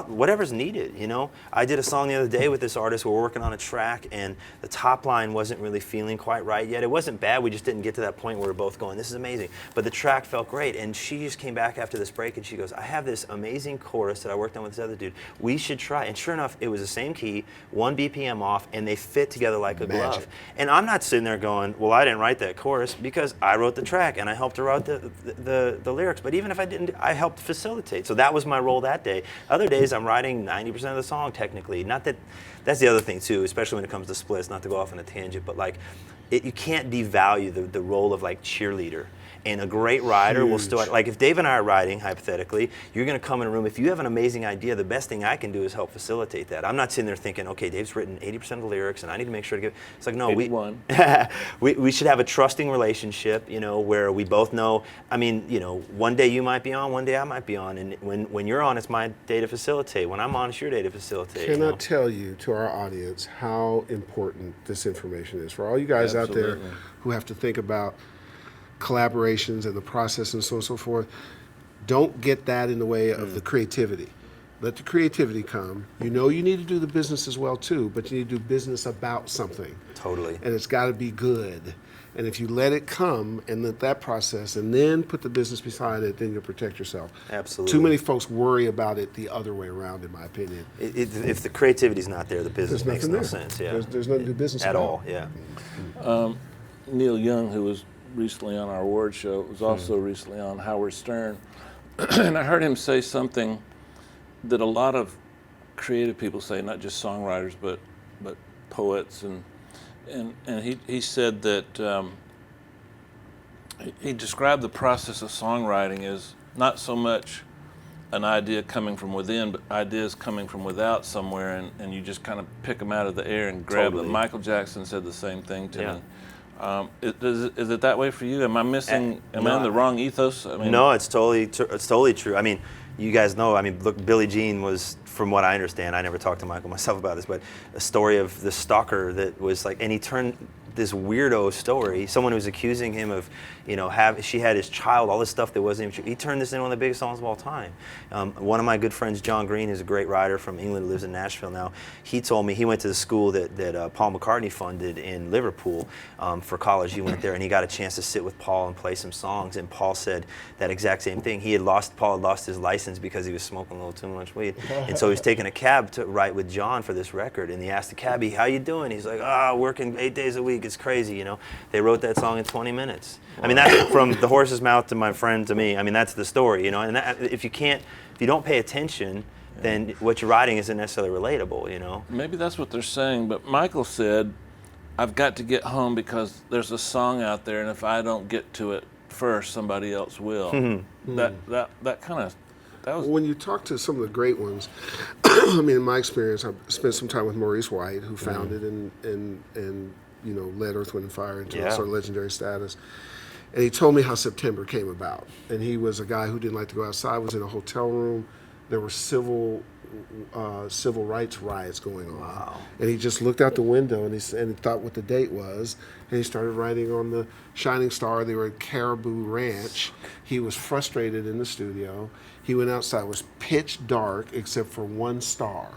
S6: whatever's needed, I did a song the other day with this artist. We were working on a track, and the top line wasn't really feeling quite right yet. It wasn't bad. We just didn't get to that point where we were both going, this is amazing. But the track felt great, and she just came back after this break, and she goes, I have this amazing chorus that I worked on with this other dude. We should try. And sure enough, it was the same key, 1 BPM off, and they fit together like a glove. And I'm not sitting there going, well, I didn't write that chorus because I wrote the track, and I helped her write the lyrics. But even if I didn't, I helped facilitate. So that was my role that day. Other days, I'm writing 90% of the song technically. Not that, that's the other thing too, especially when it comes to splits, not to go off on a tangent, but like, you can't devalue the role of like cheerleader. And a great writer will still, like if Dave and I are writing, hypothetically, you're going to come in a room. If you have an amazing idea, the best thing I can do is help facilitate that. I'm not sitting there thinking, okay, Dave's written 80% of the lyrics and I need to make sure to give, it's like, no, we should have a trusting relationship, where we both know, I mean, one day you might be on, one day I might be on. And when you're on, it's my day to facilitate. When I'm on, it's your day to facilitate.
S2: Can I tell you to our audience how important this information is for all you guys out there who have to think about, collaborations and the process and so on and so forth. Don't get that in the way of the creativity. Let the creativity come. You know you need to do the business as well too, but you need to do business about something.
S6: Totally.
S2: And it's got to be good. And if you let it come and let that process and then put the business beside it, then you'll protect yourself.
S6: Absolutely.
S2: Too many folks worry about it the other way around, in my opinion.
S6: If the creativity's not there, the business makes no sense. Yeah.
S2: There's nothing to do business
S6: at
S2: about.
S6: all. Yeah.
S3: Neil Young, who was recently on our award show, was also recently on Howard Stern. And I heard him say something that a lot of creative people say, not just songwriters, but poets, and he said that he described the process of songwriting as not so much an idea coming from within, but ideas coming from without somewhere, and you just kind of pick them out of the air and grab them. Michael Jackson said the same thing to me. Is it that way for you? Am I missing? Am I in the wrong ethos? I mean,
S6: no, it's totally true. I mean, you guys know. I mean, look, Billie Jean was, from what I understand, I never talked to Michael myself about this, but a story of the stalker that was like, and he turned this weirdo story, someone who was accusing him of, she had his child, all this stuff that wasn't even true. He turned this into one of the biggest songs of all time. One of my good friends, John Green, who's a great writer from England, lives in Nashville now. He told me he went to the school that Paul McCartney funded in Liverpool for college. He went there and he got a chance to sit with Paul and play some songs. And Paul said that exact same thing. Paul had lost his license because he was smoking a little too much weed. And so he was taking a cab to write with John for this record. And he asked the cabbie, "How you doing?" He's like, "Working 8 days a week. It's crazy." They wrote that song in 20 minutes. I mean, that's from the horse's mouth to my friend to me. I mean, that's the story, And if you don't pay attention, then what you're writing isn't necessarily relatable,
S3: Maybe that's what they're saying. But Michael said, "I've got to get home because there's a song out there, and if I don't get to it first, somebody else will." That kind of.
S2: When you talk to some of the great ones, I mean, in my experience, I've spent some time with Maurice White, who founded and led Earth, Wind, and Fire into a sort of legendary status. And he told me how September came about. And he was a guy who didn't like to go outside, was in a hotel room. There were civil rights riots going on. Wow. And he just looked out the window and he thought what the date was. And he started writing on the Shining Star. They were at Caribou Ranch. He was frustrated in the studio. He went outside. It was pitch dark except for one star.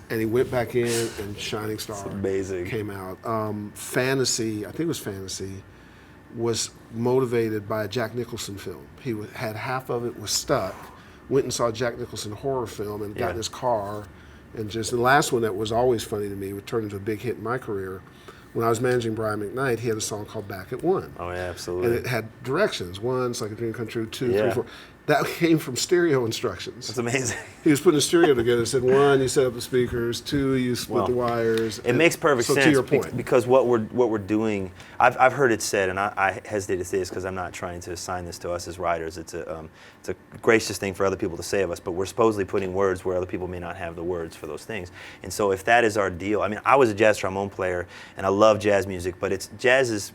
S2: And he went back in, and Shining Star came out. Fantasy, I think it was Fantasy, was motivated by a Jack Nicholson film. He had half of it was stuck, went and saw a Jack Nicholson horror film, and got in his car. And the last one that was always funny to me, it turned into a big hit in my career. When I was managing Brian McKnight, he had a song called Back at One.
S6: Oh, yeah, absolutely.
S2: And it had directions. One's like a dream come true, 2, 3, 4. That came from stereo instructions.
S6: That's amazing.
S2: He was putting a stereo together. Said 1, you set up the speakers. 2, you split the wires.
S6: It makes perfect sense.
S2: To your point,
S6: because what we're doing, I've heard it said, and I hesitate to say this because I'm not trying to assign this to us as writers. It's a gracious thing for other people to say of us, but we're supposedly putting words where other people may not have the words for those things. And so if that is our deal, I mean, I was a jazz trombone player, and I love jazz music, but jazz is,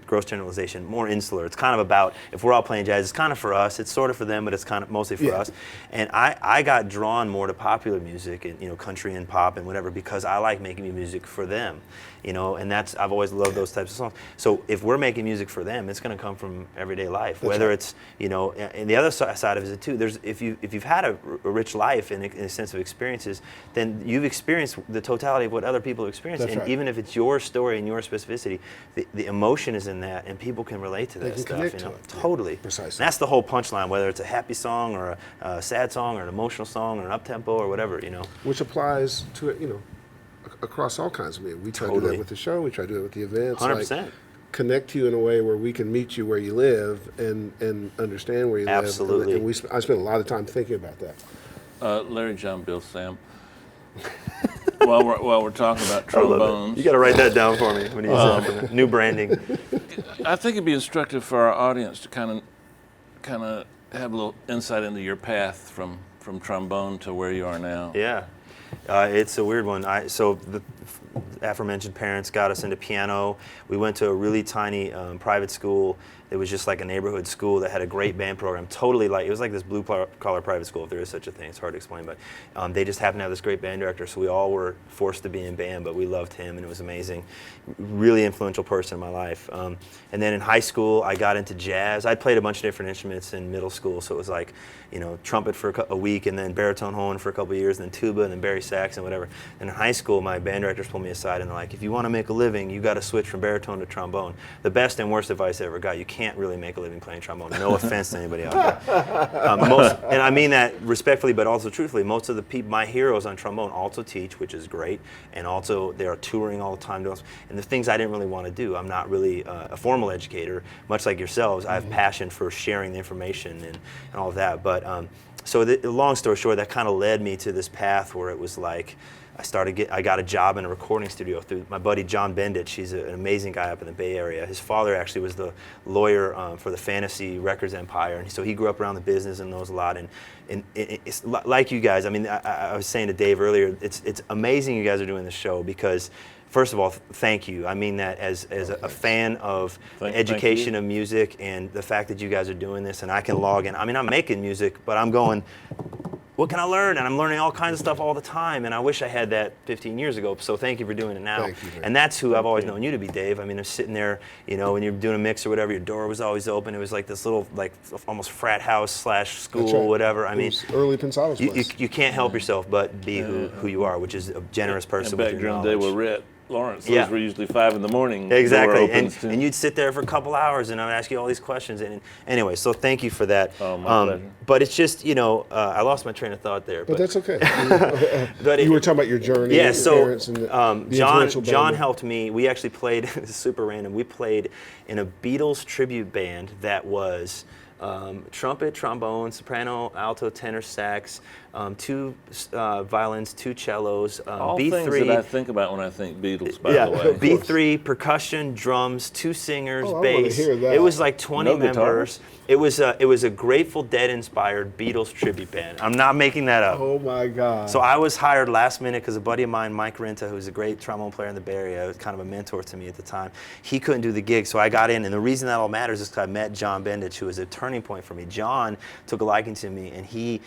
S6: gross generalization, more insular. It's kind of about, if we're all playing jazz, it's kind of for us. It's sort of for them, but it's kind of mostly for us. And I got drawn more to popular music and country and pop and whatever because I like making music for them. And I've always loved those types of songs. So if we're making music for them, it's going to come from everyday life. Whether it's, and the other side of it too, if you've had a rich life and a sense of experiences, then you've experienced the totality of what other people have experienced.
S2: That's
S6: and
S2: right.
S6: even if it's your story and your specificity, the emotion is in that, and people can relate to that stuff.
S2: Connect to it.
S6: Totally.
S2: Precisely.
S6: And that's the whole punchline, whether it's a happy song or a sad song or an emotional song or an up-tempo or whatever,
S2: Which applies to across all kinds of music. We try to do that with the show. We try to do it with the events.
S6: 100%.
S2: Like, connect you in a way where we can meet you where you live and understand where you live.
S6: Absolutely.
S2: And I spend a lot of time thinking about that.
S3: Larry, John, Bill, Sam. while we're talking about trombones,
S6: you got to write that down for me when you say new branding.
S3: I think it'd be instructive for our audience to kind of have a little insight into your path from trombone to where you are now.
S6: Yeah. It's a weird one. So the aforementioned parents got us into piano. We went to a really tiny private school. It was just like a neighborhood school that had a great band program. Totally like, it was like this blue collar private school, if there is such a thing. It's hard to explain, but they just happened to have this great band director, so we all were forced to be in band, but we loved him, and it was amazing. Really influential person in my life. And then in high school, I got into jazz. I'd played a bunch of different instruments in middle school, so it was like, trumpet for a week, and then baritone horn for a couple of years, and then tuba, and then bari sax, and whatever. And in high school, my band directors pulled me aside, and they're like, if you want to make a living, you got to switch from baritone to trombone. The best and worst advice I ever got. You can't really make a living playing trombone. No offense to anybody out there. And I mean that respectfully, but also truthfully. Most of the people, my heroes on trombone, also teach, which is great, and also they are touring all the time. And the things I didn't really want to do. I'm not really a formal educator, much like yourselves. I have passion for sharing the information and all of that. But so long story short, that kind of led me to this path where it was like, I got a job in a recording studio through my buddy John Bendich. He's an amazing guy up in the Bay Area. His father actually was the lawyer for the Fantasy Records empire, and so he grew up around the business and knows a lot. And it's like you guys. I mean, I was saying to Dave earlier, it's amazing you guys are doing this show because, first of all, thank you. I mean that as a fan of education of music and the fact that you guys are doing this, and I can log in. I mean, I'm making music, but I'm going, what can I learn? And I'm learning all kinds of stuff all the time, and I wish I had that 15 years ago, so thank you for doing it now.
S2: Thank you, Dave.
S6: And that's who I've always known you to be, Dave. I mean, I'm sitting there, when you're doing a mix or whatever, your door was always open. It was like this little, like, almost frat house / school,
S2: That's right.
S6: whatever. I
S2: It
S6: mean,
S2: was early Pensado's place.
S6: you can't help yourself but be who you are, which is a generous person
S3: And
S6: with
S3: back
S6: your
S3: during the day
S6: knowledge.
S3: with Rhett Lawrence,
S6: Yeah.
S3: those were usually 5 in the morning.
S6: Exactly,
S3: door opens
S6: and you'd sit there for a couple hours, and I would ask you all these questions. And anyway, so thank you for that.
S3: Oh, my pleasure.
S6: But it's just, I lost my train of thought there.
S2: But that's okay.
S6: But
S2: You were talking about your journey,
S6: yeah.
S2: your
S6: So
S2: parents, and the influential
S6: John
S2: band.
S6: helped me. We actually played. This is super random. We played in a Beatles tribute band that was trumpet, trombone, soprano, alto, tenor, sax, 2 violins, 2 cellos,
S3: all
S6: B3.
S3: things that I think about when I think Beatles, by the way.
S6: B3, percussion, drums, 2 singers,
S2: Oh, I wanna
S6: bass.
S2: hear that.
S6: It was like 20
S3: No
S6: members.
S3: guitars?
S6: It was a Grateful Dead inspired Beatles tribute band. I'm not making that up.
S2: Oh my God.
S6: So I was hired last minute because a buddy of mine, Mike Renta, who's a great trombone player in the Bay Area, was kind of a mentor to me at the time. He couldn't do the gig, so I got in. And the reason that all matters is because I met John Bendich, who was a turning point for me. John took a liking to me, and he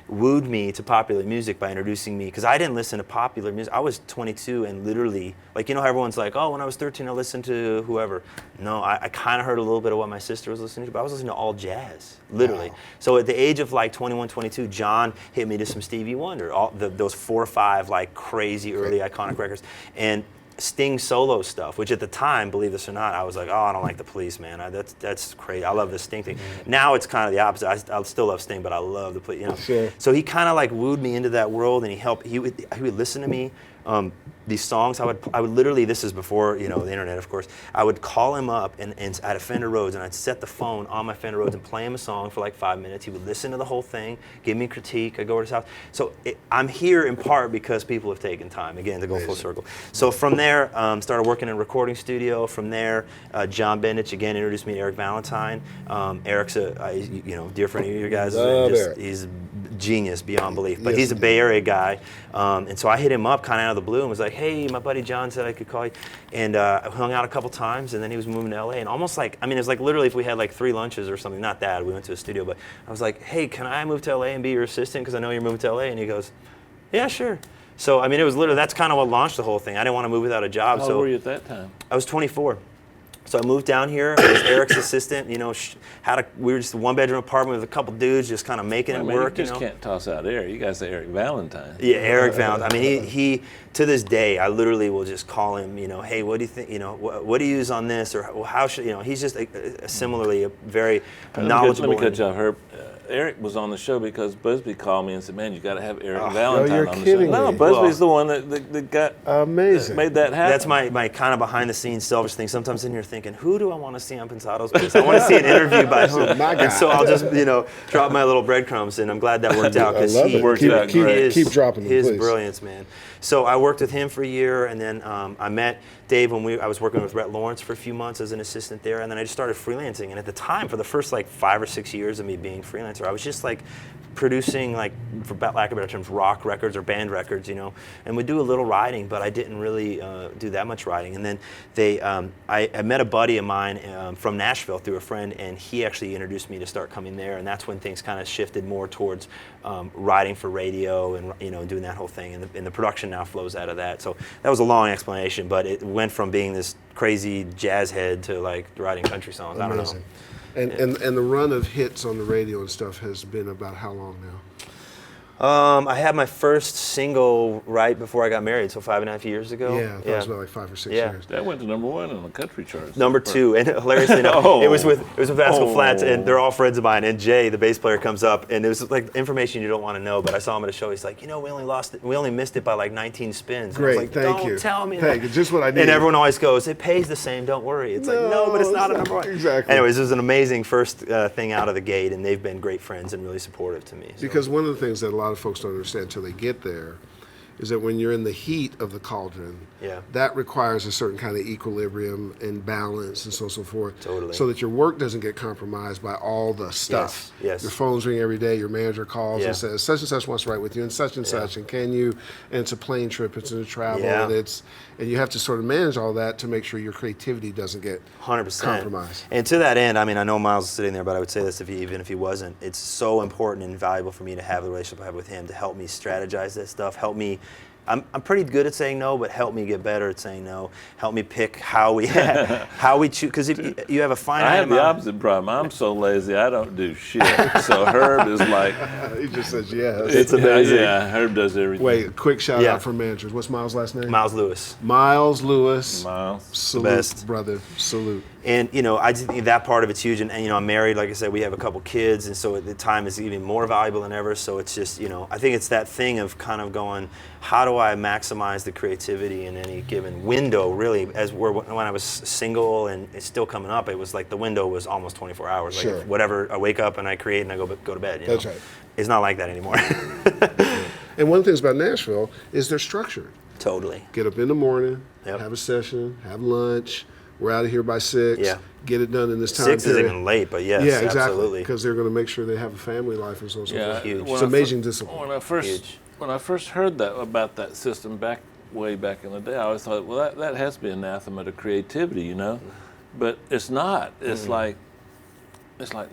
S6: wooed me to popular music by introducing me, because I didn't listen to popular music. I was 22 and literally, like, how everyone's like, oh, when I was 13, I listened to whoever. No, I kind of heard a little bit of what my sister was listening to, but I was listening to all jazz, literally.
S2: Wow.
S6: So at the age of like 21, 22, John hit me to some Stevie Wonder, those 4 or 5 like crazy early iconic records. And Sting solo stuff, which at the time, believe this or not, I was like, oh, I don't like the Police, man. That's crazy. I love the Sting thing. Now it's kind of the opposite. I still love Sting, but I love the Police.
S2: Sure.
S6: So he kind of like wooed me into that world, and he would listen to me. These songs, I would literally, this is before the internet, of course. I would call him up and at a Fender Rhodes, and I'd set the phone on my Fender Rhodes and play him a song for like 5 minutes. He would listen to the whole thing, give me critique. I'd go over to his house. So I'm here in part because people have taken time, again, to go full circle. So from there, started working in a recording studio. From there, John Bendich again introduced me to Eric Valentine. Eric's a dear friend of you guys.
S2: Love Eric.
S6: He's genius beyond belief, but
S2: Yes,
S6: he's a
S2: indeed.
S6: Bay Area guy, and so I hit him up kind of out of the blue and was like, hey, my buddy John said I could call you, and I hung out a couple times, and then he was moving to LA, and almost like, it was like literally if we had like 3 lunches or something, not that, we went to a studio, but I was like, hey, can I move to LA and be your assistant, because I know you're moving to LA, and he goes, yeah, sure. So it was literally, that's kind of what launched the whole thing. I didn't want to move without a job.
S3: How old were you at that time?
S6: I was 24. So I moved down here. I was Eric's assistant. We were just a 1-bedroom apartment with a couple dudes, just kind of making it work.
S3: You just can't toss out Eric. You guys say Eric Valentine.
S6: Yeah, Eric Valentine. He to this day, I literally will just call him. Hey, what do you think? What do you use on this, or how should He's just similarly a very knowledgeable.
S3: Let me cut you off, Herb. Eric was on the show because Busbee called me and said, man, you got to have Eric
S2: Oh,
S3: Valentine
S2: you're
S3: on the
S2: kidding
S3: show. No,
S2: me.
S3: Busbee's the one that got
S2: Amazing.
S3: made that happen.
S6: That's my kind of behind the scenes selfish thing. Sometimes in here thinking, who do I want to see on Pensado's Place? I want to see an interview by whom.
S2: My
S6: And so
S2: guy.
S6: I'll just drop my little breadcrumbs, and I'm glad that worked out,
S2: I
S6: because
S2: love
S6: he
S2: it.
S3: worked
S2: Keep,
S3: out
S2: keep,
S3: great.
S2: keep dropping them,
S6: his
S2: please.
S6: brilliance, man. So I worked with him for a year, and then I met Dave when I was working with Rhett Lawrence for a few months as an assistant there, and then I just started freelancing. And at the time, for the first like 5 or 6 years of me being freelancer, I was just like producing, like, for lack of better terms, rock records or band records, you know, and would do a little writing, but I didn't really do that much writing. And then I met a buddy of mine from Nashville through a friend, and he actually introduced me to start coming there, and that's when things kind of shifted more towards writing for radio and, you know, doing that whole thing, and the production now flows out of that. So that was a long explanation, but it went from being this crazy jazz head to like writing country songs.
S2: Amazing.
S6: I don't know.
S2: And the run of hits on the radio and stuff has been about how long now?
S6: I had my first single right before I got married, so 5.5 years ago.
S2: Yeah, that was about like 5 or 6
S6: Yeah.
S2: years.
S3: That went to #1 on the country charts.
S6: Number 2, and hilariously enough, it was with Vasco Flats, and they're all friends of mine. And Jay, the bass player, comes up, and it was like information you don't want to know. But I saw him at a show. He's like, you know, we only missed it by like 19 spins. And I was
S2: Great,
S6: like,
S2: thank you.
S6: Don't tell me.
S2: Hey,
S6: that.
S2: just what I need.
S6: And everyone always goes, it pays the same. Don't worry. It's like, no, but it's not a #1.
S2: Exactly.
S6: Anyways, it was an amazing first thing out of the gate, and they've been great friends and really supportive to me. So.
S2: Because one of the things that a lot of folks don't understand until they get there is that when you're in the heat of the cauldron,
S6: Yeah.
S2: that requires a certain kind of equilibrium and balance and so on and so forth.
S6: Totally.
S2: So that your work doesn't get compromised by all the stuff.
S6: Yes.
S2: Your phones ring every day, your manager calls
S6: Yeah.
S2: and says, such and such wants to write with you and such, and can you, and it's a plane trip, it's a travel,
S6: Yeah.
S2: and you have to sort of manage all that to make sure your creativity doesn't get
S6: 100%
S2: compromised.
S6: And to that end, I mean, I know Miles is sitting there, but I would say this even if he wasn't. It's so important and valuable for me to have the relationship I have with him to help me strategize that stuff. Help me. I'm pretty good at saying no, but help me get better at saying no. Help me pick how we choose. Because if you have a finite
S3: I have the
S6: amount.
S3: opposite problem. I'm so lazy, I don't do shit. So Herb is like,
S2: He just says yes.
S6: It's amazing.
S3: Yeah, Herb does everything.
S2: Wait, quick shout
S6: Yeah.
S2: out for managers. What's Miles' last name?
S6: Miles Lewis.
S2: Miles Lewis.
S3: Miles.
S2: Salute,
S6: best.
S2: brother. Salute.
S6: And, you know, I just think that part of it's huge. And, you know, I'm married. Like I said, we have a couple kids. And so the time is even more valuable than ever. So it's just, you know, I think it's that thing of kind of going, how do I maximize the creativity in any given window, really? When I was single and it's still coming up, it was like the window was almost 24 hours. Like
S2: Sure.
S6: whatever, I wake up and I create and I go to bed. You
S2: That's
S6: know?
S2: right.
S6: It's not like that anymore.
S2: And one of the things about Nashville is they're structured.
S6: Totally.
S2: Get up in the morning,
S6: Yep.
S2: have a session, have lunch. We're out of here by 6.
S6: Yeah.
S2: Get it done in this time
S6: 6 is
S2: period.
S6: even late, but yes,
S2: yeah, exactly.
S6: absolutely.
S2: Because they're going to make sure they have a family life and so on and so
S3: Yeah,
S2: forth.
S6: Huge.
S3: when
S2: It's
S3: I
S2: amazing
S3: fir-
S2: discipline.
S3: When I first heard that about that system way back in the day, I always thought, well, that has to be anathema to creativity, you know. But it's not. It's like,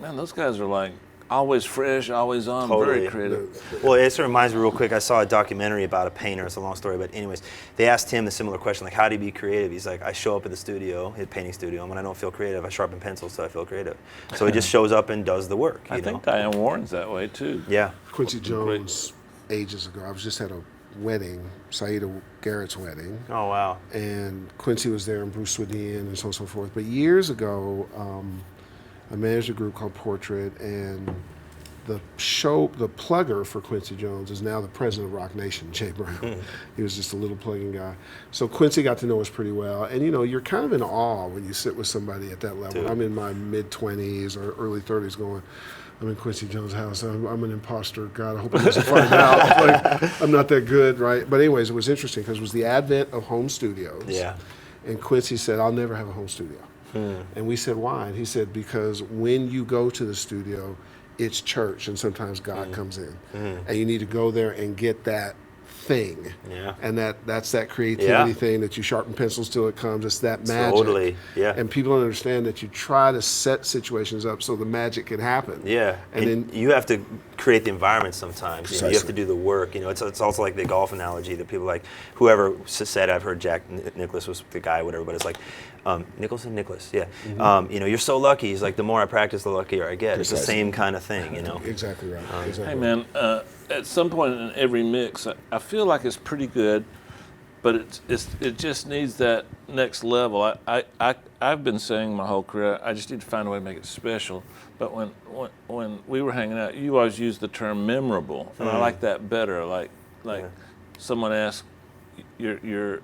S3: man, those guys are like always fresh, always on,
S6: Totally.
S3: very creative.
S6: Well, it sort of reminds me real quick, I saw a documentary about a painter. It's a long story, but anyways, they asked him the similar question, like, how do you be creative? He's like, I show up at the studio, at painting studio, and when I don't feel creative, I sharpen pencils so I feel creative. So he just shows up and does the work,
S3: I
S6: you know?
S3: think Diane Warren's that way too.
S6: Yeah.
S2: Quincy Jones, ages ago, I was just at a wedding, Saida Garrett's wedding.
S6: Oh, wow.
S2: And Quincy was there and Bruce Swedien and so on and so forth. But years ago, I managed a group called Portrait, and the plugger for Quincy Jones is now the president of Rock Nation, Jay Brown. He was just a little plugging guy. So Quincy got to know us pretty well. And, you know, you're kind of in awe when you sit with somebody at that level.
S6: Dude.
S2: I'm in my mid-20s or early 30s going, I'm in Quincy Jones' house. I'm an imposter. God, I hope he doesn't find out. Like, I'm not that good, right? But anyways, it was interesting because it was the advent of home studios.
S6: Yeah.
S2: And Quincy said, I'll never have a home studio. And we said, why? And he said, because when you go to the studio, it's church, and sometimes God comes in. And you need to go there and get that thing.
S6: Yeah.
S2: And that's that creativity
S6: Yeah.
S2: thing that you sharpen pencils till it comes. It's that magic.
S6: Totally, yeah.
S2: And people don't understand that you try to set situations up so the magic can happen.
S6: Yeah,
S2: And then
S6: you have to create the environment sometimes. You know, you have
S2: Precisely.
S6: to do the work. You know, it's also like the golf analogy that people like, whoever said, I've heard Jack Nicklaus was the guy, whatever, but it's like, Nicholas, yeah. You know, you're so lucky. He's like, the more I practice, the luckier I get. It's the
S2: Precisely.
S6: same kind of thing, you know.
S2: exactly right. Exactly
S3: Hey
S2: right.
S3: man, at some point in every mix, I feel like it's pretty good, but it just needs that next level. I've been saying my whole career, I just need to find a way to make it special. But when we were hanging out, you always used the term memorable, and I like that better. Like someone asked your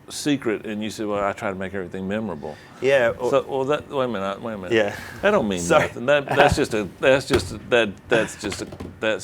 S3: secret, and you said, "Well, I try to make everything memorable."
S6: Yeah.
S3: So, wait a minute.
S6: Yeah.
S3: That don't mean
S6: Sorry.
S3: nothing. That's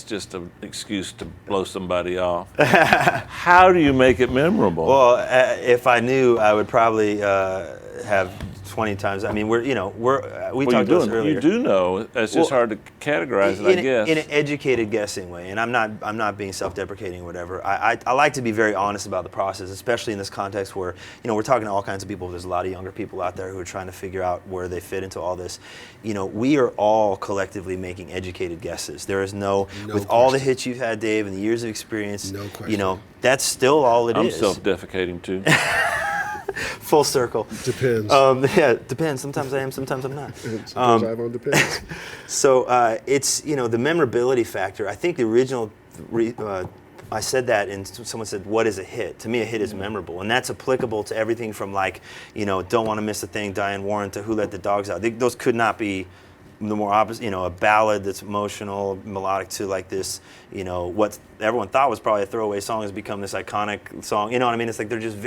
S3: just an excuse to blow somebody off. How do you make it memorable?
S6: Well, if I knew, I would probably have 20 times. I mean, we
S3: Well,
S6: talked about this earlier.
S3: you do know. It's just hard to categorize it, I guess.
S6: In an educated guessing way, and I'm not being self-deprecating or whatever. I like to be very honest about the process, especially in this context where we're talking to all kinds of people. There's a lot of younger people out there who are trying to figure out where they fit into all this. We are all collectively making educated guesses. There is no with all the hits you've had, Dave, and the years of experience.
S2: No question.
S6: That's still all it
S3: I'm
S6: is.
S3: self-defecating too.
S6: Full circle.
S2: Depends.
S6: Yeah, it depends. Sometimes I am, sometimes I'm not.
S2: Sometimes I don't depend.
S6: So it's the memorability factor. I think the original. I said that, and someone said, "What is a hit?" To me, a hit is memorable, and that's applicable to everything from "Don't Want to Miss a Thing," Diane Warren, to "Who Let the Dogs Out." Those could not be the more opposite. A ballad that's emotional, melodic to this. What everyone thought was probably a throwaway song has become this iconic song. You know what I mean? It's like they're just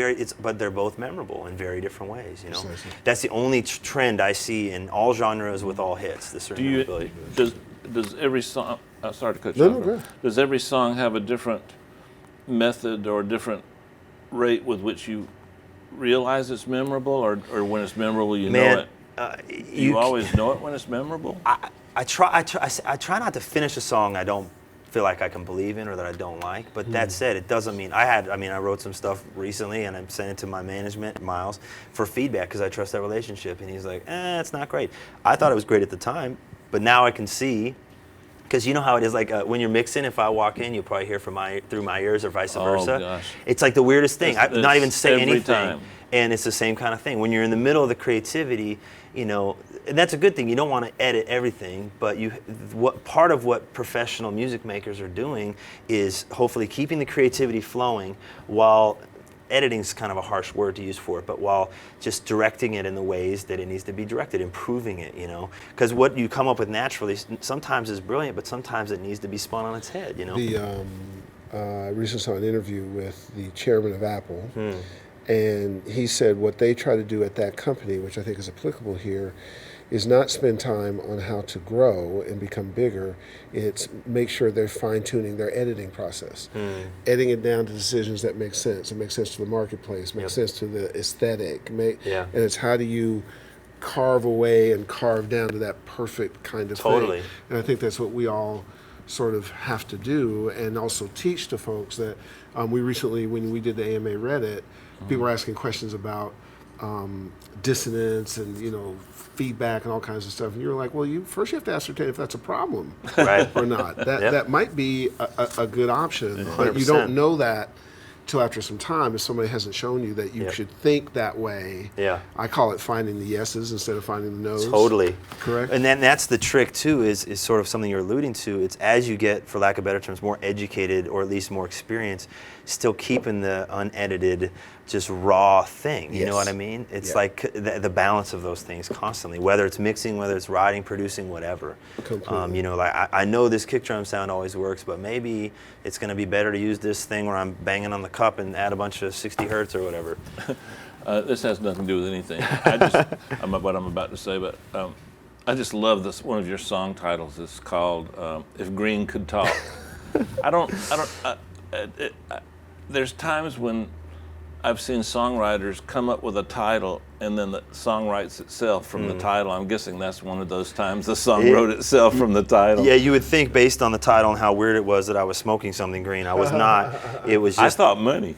S6: but they're both memorable in very different ways.
S2: Precisely.
S6: That's the only trend I see in all genres with all hits. This certain memorability.
S3: Does every song? Sorry to cut
S2: No,
S3: you
S2: no,
S3: off.
S2: go ahead.
S3: Does every song have a different method or a different rate with which you realize it's memorable, or when it's memorable know it? You always know it when it's memorable?
S6: I try not to finish a song I don't feel like I can believe in or that I don't like. But that said, it doesn't mean I wrote some stuff recently and I sent it to my management, Miles, for feedback because I trust that relationship. And he's like, it's not great. I thought it was great at the time, but now I can see. Because you know how it is, when you're mixing, if I walk in, you'll probably hear through my ears or vice versa.
S3: Oh, gosh.
S6: It's like the weirdest thing. I'm not even saying
S3: every
S6: anything.
S3: time.
S6: And it's the same kind of thing. When you're in the middle of the creativity, and that's a good thing. You don't want to edit everything, but part of what professional music makers are doing is hopefully keeping the creativity flowing while editing is kind of a harsh word to use for it, but while just directing it in the ways that it needs to be directed, improving it, because what you come up with naturally sometimes is brilliant, but sometimes it needs to be spun on its head,
S2: I recently saw an interview with the chairman of Apple, and he said what they try to do at that company, which I think is applicable here, is not spend time on how to grow and become bigger. It's make sure they're fine-tuning their editing process, editing it down to decisions that make sense. It makes sense to the marketplace, makes sense to the aesthetic. And it's how do you carve away and carve down to that perfect kind of thing. And I think that's what we all sort of have to do, and also teach to folks that we recently, when we did the AMA Reddit, people were asking questions about dissonance and feedback and all kinds of stuff, and you're like, well, you have to ascertain if that's a problem or not. That might be a good option, but you don't know that till after some time if somebody hasn't shown you that you should think that way. I call it finding the yeses instead of finding the nos.
S6: Totally.
S2: Correct.
S6: And then that's the trick too, is sort of something you're alluding to. It's as you get, for lack of better terms, more educated or at least more experienced, still keeping the unedited, just raw thing. You know what I mean? It's like the balance of those things constantly, whether it's mixing, whether it's writing, producing, whatever.
S2: Completely.
S6: I know this kick drum sound always works, but maybe it's going to be better to use this thing where I'm banging on the cup and add a bunch of 60 hertz or whatever.
S3: This has nothing to do with anything. What I'm about to say, but I just love this. One of your song titles is called "If Green Could Talk." There's times when I've seen songwriters come up with a title and then the song writes itself from the title. I'm guessing that's one of those times the song wrote itself from the title.
S6: Yeah, you would think based on the title and how weird it was that I was smoking something green. I was not. It was just.
S3: I thought money.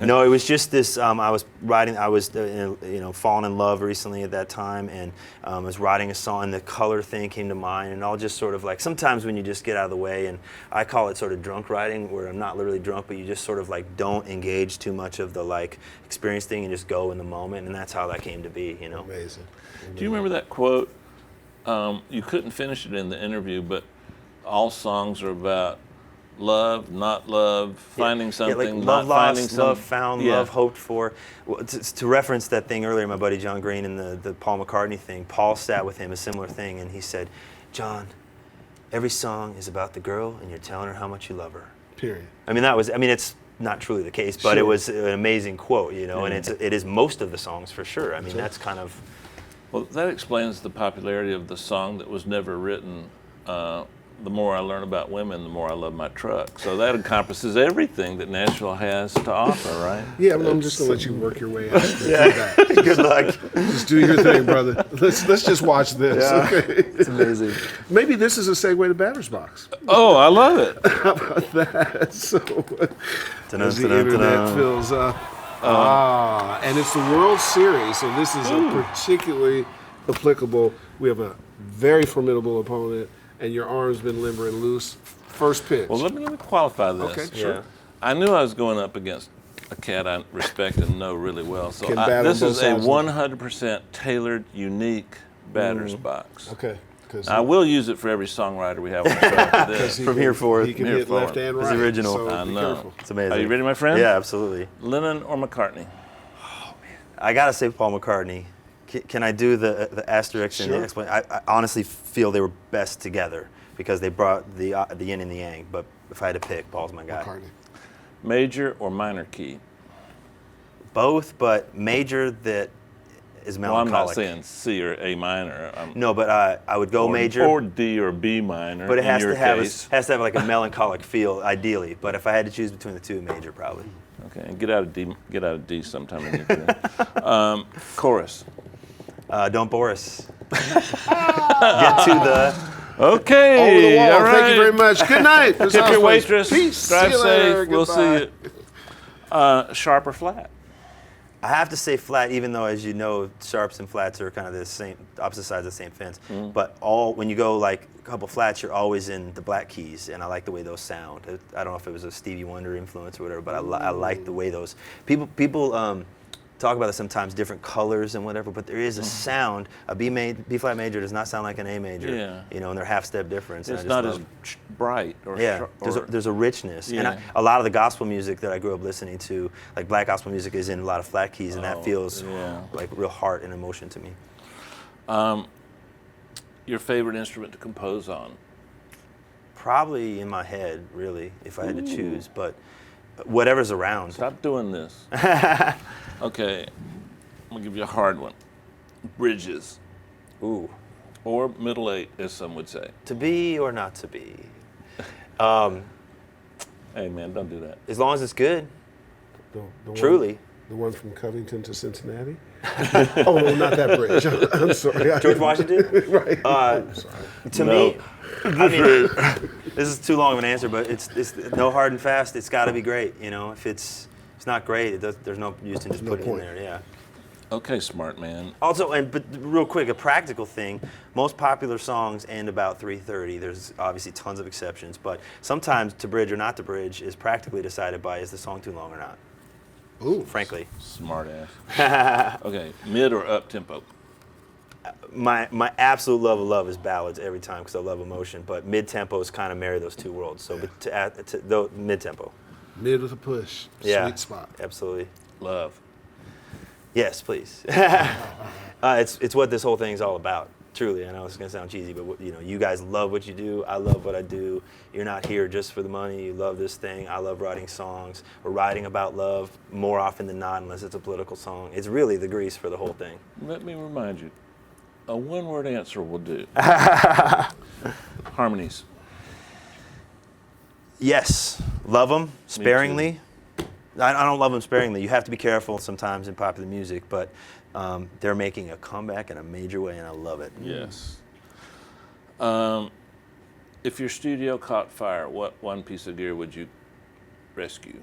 S6: No, it was just this. I was writing. I was, falling in love recently at that time, and I was writing a song. And the color thing came to mind, and I'll just sort of like sometimes when you just get out of the way, and I call it sort of drunk writing, where I'm not literally drunk, but you just sort of like don't engage too much of the experience thing and just go in the moment, and that's how that came to be.
S2: Amazing.
S3: Do you remember that quote? You couldn't finish it in the interview, but all songs are about love, not love, finding something,
S6: love
S3: not finding
S6: lost,
S3: something.
S6: love found, love hoped for. Well, to reference that thing earlier, my buddy John Green and the Paul McCartney thing, Paul sat with him, a similar thing, and he said, John, every song is about the girl and you're telling her how much you love her.
S2: Period.
S6: It's not truly the case, but it was an amazing quote, and it is most of the songs for sure. That's kind of...
S3: Well, that explains the popularity of the song that was never written, the more I learn about women, the more I love my truck. So that encompasses everything that Nashville has to offer, right?
S2: Yeah, but I'm just gonna let you work your way out. Yeah.
S6: Good luck.
S2: Just do your thing, brother. Let's just watch this.
S6: Yeah.
S2: Okay.
S6: It's amazing.
S2: Maybe this is a segue to Batter's Box.
S3: Oh, I love it.
S2: How about that? So, as the
S6: Dun-dun,
S2: internet
S6: dun-dun.
S2: fills up. And it's the World Series, so this is a particularly applicable. We have a very formidable opponent, and your arm's been limber and loose. First pitch.
S3: Well, let me qualify this.
S2: Okay, sure.
S6: Yeah.
S3: I knew I was going up against a cat I respect and know really well. So
S2: Can bat
S3: this
S2: on
S3: is
S2: both
S3: a
S2: sides.
S3: 100% tailored, unique batter's box.
S2: Okay.
S3: I will use it for every songwriter we have on the show after this.
S6: From here forward.
S2: He can
S3: From here
S2: hit left
S3: forward.
S2: and
S6: It's
S2: right.
S6: original.
S2: So
S3: I
S2: be
S3: know.
S2: careful.
S6: It's amazing.
S3: Are you ready, my friend?
S6: Yeah, absolutely.
S3: Lennon or McCartney?
S6: I gotta say Paul McCartney. Can I do the asterisk and the
S2: Sure.
S6: explanation? I honestly feel they were best together because they brought the yin and the yang. But if I had to pick, Paul's my guy.
S2: McCartney.
S3: Major or minor key?
S6: Both, but major that is
S3: Well, I'm
S6: melancholic.
S3: not saying C or A minor.
S6: No, but I would go major.
S3: Or D or B minor.
S6: But it
S3: in
S6: has
S3: your
S6: to have
S3: case.
S6: like a melancholic feel, ideally. But if I had to choose between the two, major probably.
S3: Okay, and get out of D sometime in your career. Chorus.
S6: Don't bore us. Get to the.
S3: Okay.
S2: Over the wall.
S3: All right.
S2: Thank you very much. Good night.
S3: Tip your waitress.
S2: Peace.
S3: Drive
S2: See you later.
S3: safe. We'll see
S2: Goodbye.
S3: you. Sharp or flat?
S6: I have to say flat, even though, as you know, sharps and flats are kind of the same, opposite sides of the same fence. But when you go like a couple flats, you're always in the black keys, and I like the way those sound. I don't know if it was a Stevie Wonder influence or whatever, but I like the way those people talk about it sometimes, different colors and whatever. But there is a sound. A B flat major does not sound like an A major.
S3: Yeah.
S6: You know, and they're half step difference. and
S3: It's
S6: I just
S3: not as
S6: love-
S3: bright or
S6: Yeah, there's a richness,
S3: Yeah.
S6: and a lot of the gospel music that I grew up listening to, like black gospel music, is in a lot of flat keys, and that feels
S3: yeah.
S6: like real heart and emotion to me.
S3: Your favorite instrument to compose on?
S6: Probably in my head, really, if I had to choose, but whatever's around.
S3: Stop doing this. Okay, I'm gonna give you a hard one. Bridges.
S6: Ooh,
S3: Or middle eight, as some would say.
S6: to be or not to be.
S3: Hey man, don't do that.
S6: As long as it's good,
S2: The
S6: truly.
S2: The one from Covington to Cincinnati? Oh, not that bridge. I'm sorry.
S6: George Washington?
S2: Right.
S6: Uh,
S2: Sorry.
S6: To me, I mean, this is too long of an answer, but it's no hard and fast. It's got to be great. You know, if it's not great, there's no use in just
S2: No
S6: putting it in
S2: point.
S6: there. Yeah.
S3: Okay, smart man.
S6: Also, but real quick, a practical thing. Most popular songs end about 3:30. There's obviously tons of exceptions, but sometimes to bridge or not to bridge is practically decided by is the song too long or not.
S2: Ooh.
S6: Frankly,
S3: Smart ass. Okay, mid or up tempo?
S6: my absolute love is ballads every time because I love emotion. But mid tempos kind of marry those two worlds. So mid tempo.
S2: Mid with a push.
S6: Yeah.
S2: Sweet spot.
S6: Absolutely.
S3: Love.
S6: Yes, please. It's what this whole thing is all about. Truly, I know it's gonna sound cheesy, but you guys love what you do. I love what I do. You're not here just for the money. You love this thing. I love writing songs. We're writing about love more often than not, unless it's a political song. It's really the grease for the whole thing.
S3: Let me remind you, a one-word answer will do. Harmonies.
S6: Yes, love them sparingly. I don't love them sparingly. You have to be careful sometimes in popular music, but they're making a comeback in a major way, and I love it.
S3: Yes. If your studio caught fire, what one piece of gear would you rescue?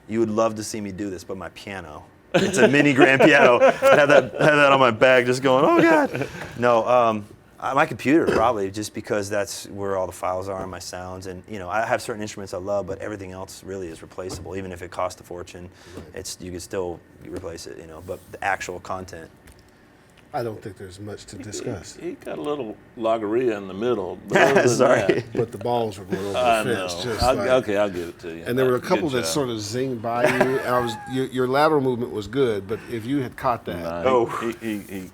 S6: You would love to see me do this, but my piano. It's a mini grand piano. I have that on my bag just going, oh God. No, my computer probably, just because that's where all the files are and my sounds. And I have certain instruments I love, but everything else really is replaceable. Even if it costs a fortune, you can still replace it, But the actual content.
S2: I don't think there's much to discuss.
S3: He got a little loggeria in the middle. But other than
S6: Sorry.
S3: that,
S2: But the balls were going over
S3: I
S2: the
S3: know.
S2: fence. Just
S3: Okay, I'll give it to you.
S2: And there were a
S3: Good
S2: couple that
S3: job.
S2: sort of zinged by you. And your lateral movement was good, but if you had caught that,
S3: Nah,
S6: Oh.
S3: he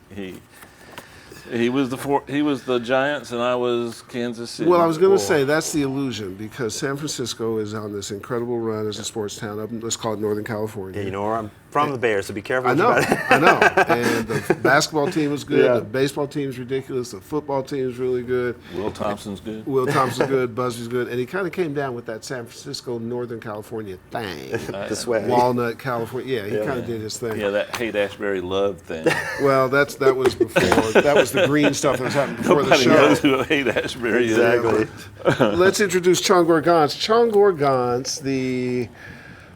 S3: He was the Giants, and I was Kansas City.
S2: Well, I was going to say that's the illusion because San Francisco is on this incredible run as a sports town up in, let's call it Northern California.
S6: Yeah, you know where I'm from, the Bears, so be careful.
S2: I know,
S6: what you got.
S2: I know. And the basketball team was good.
S3: Yeah.
S2: The baseball team's ridiculous. The football team's really good.
S3: Will Thompson's good.
S2: Will Thompson's good. Busby's good. And he kind of came down with that San Francisco, Northern California thing.
S6: The swag.
S2: Walnut, California. Yeah, he kind of did his thing.
S3: Yeah, that Haight-Ashbury love thing.
S2: Well, that was before. That was the green stuff that was happening before the
S3: Nobody
S2: show.
S3: knows who Haight-Ashbury is.
S6: Exactly.
S2: Let's introduce Csongor Gance. Csongor Gance, the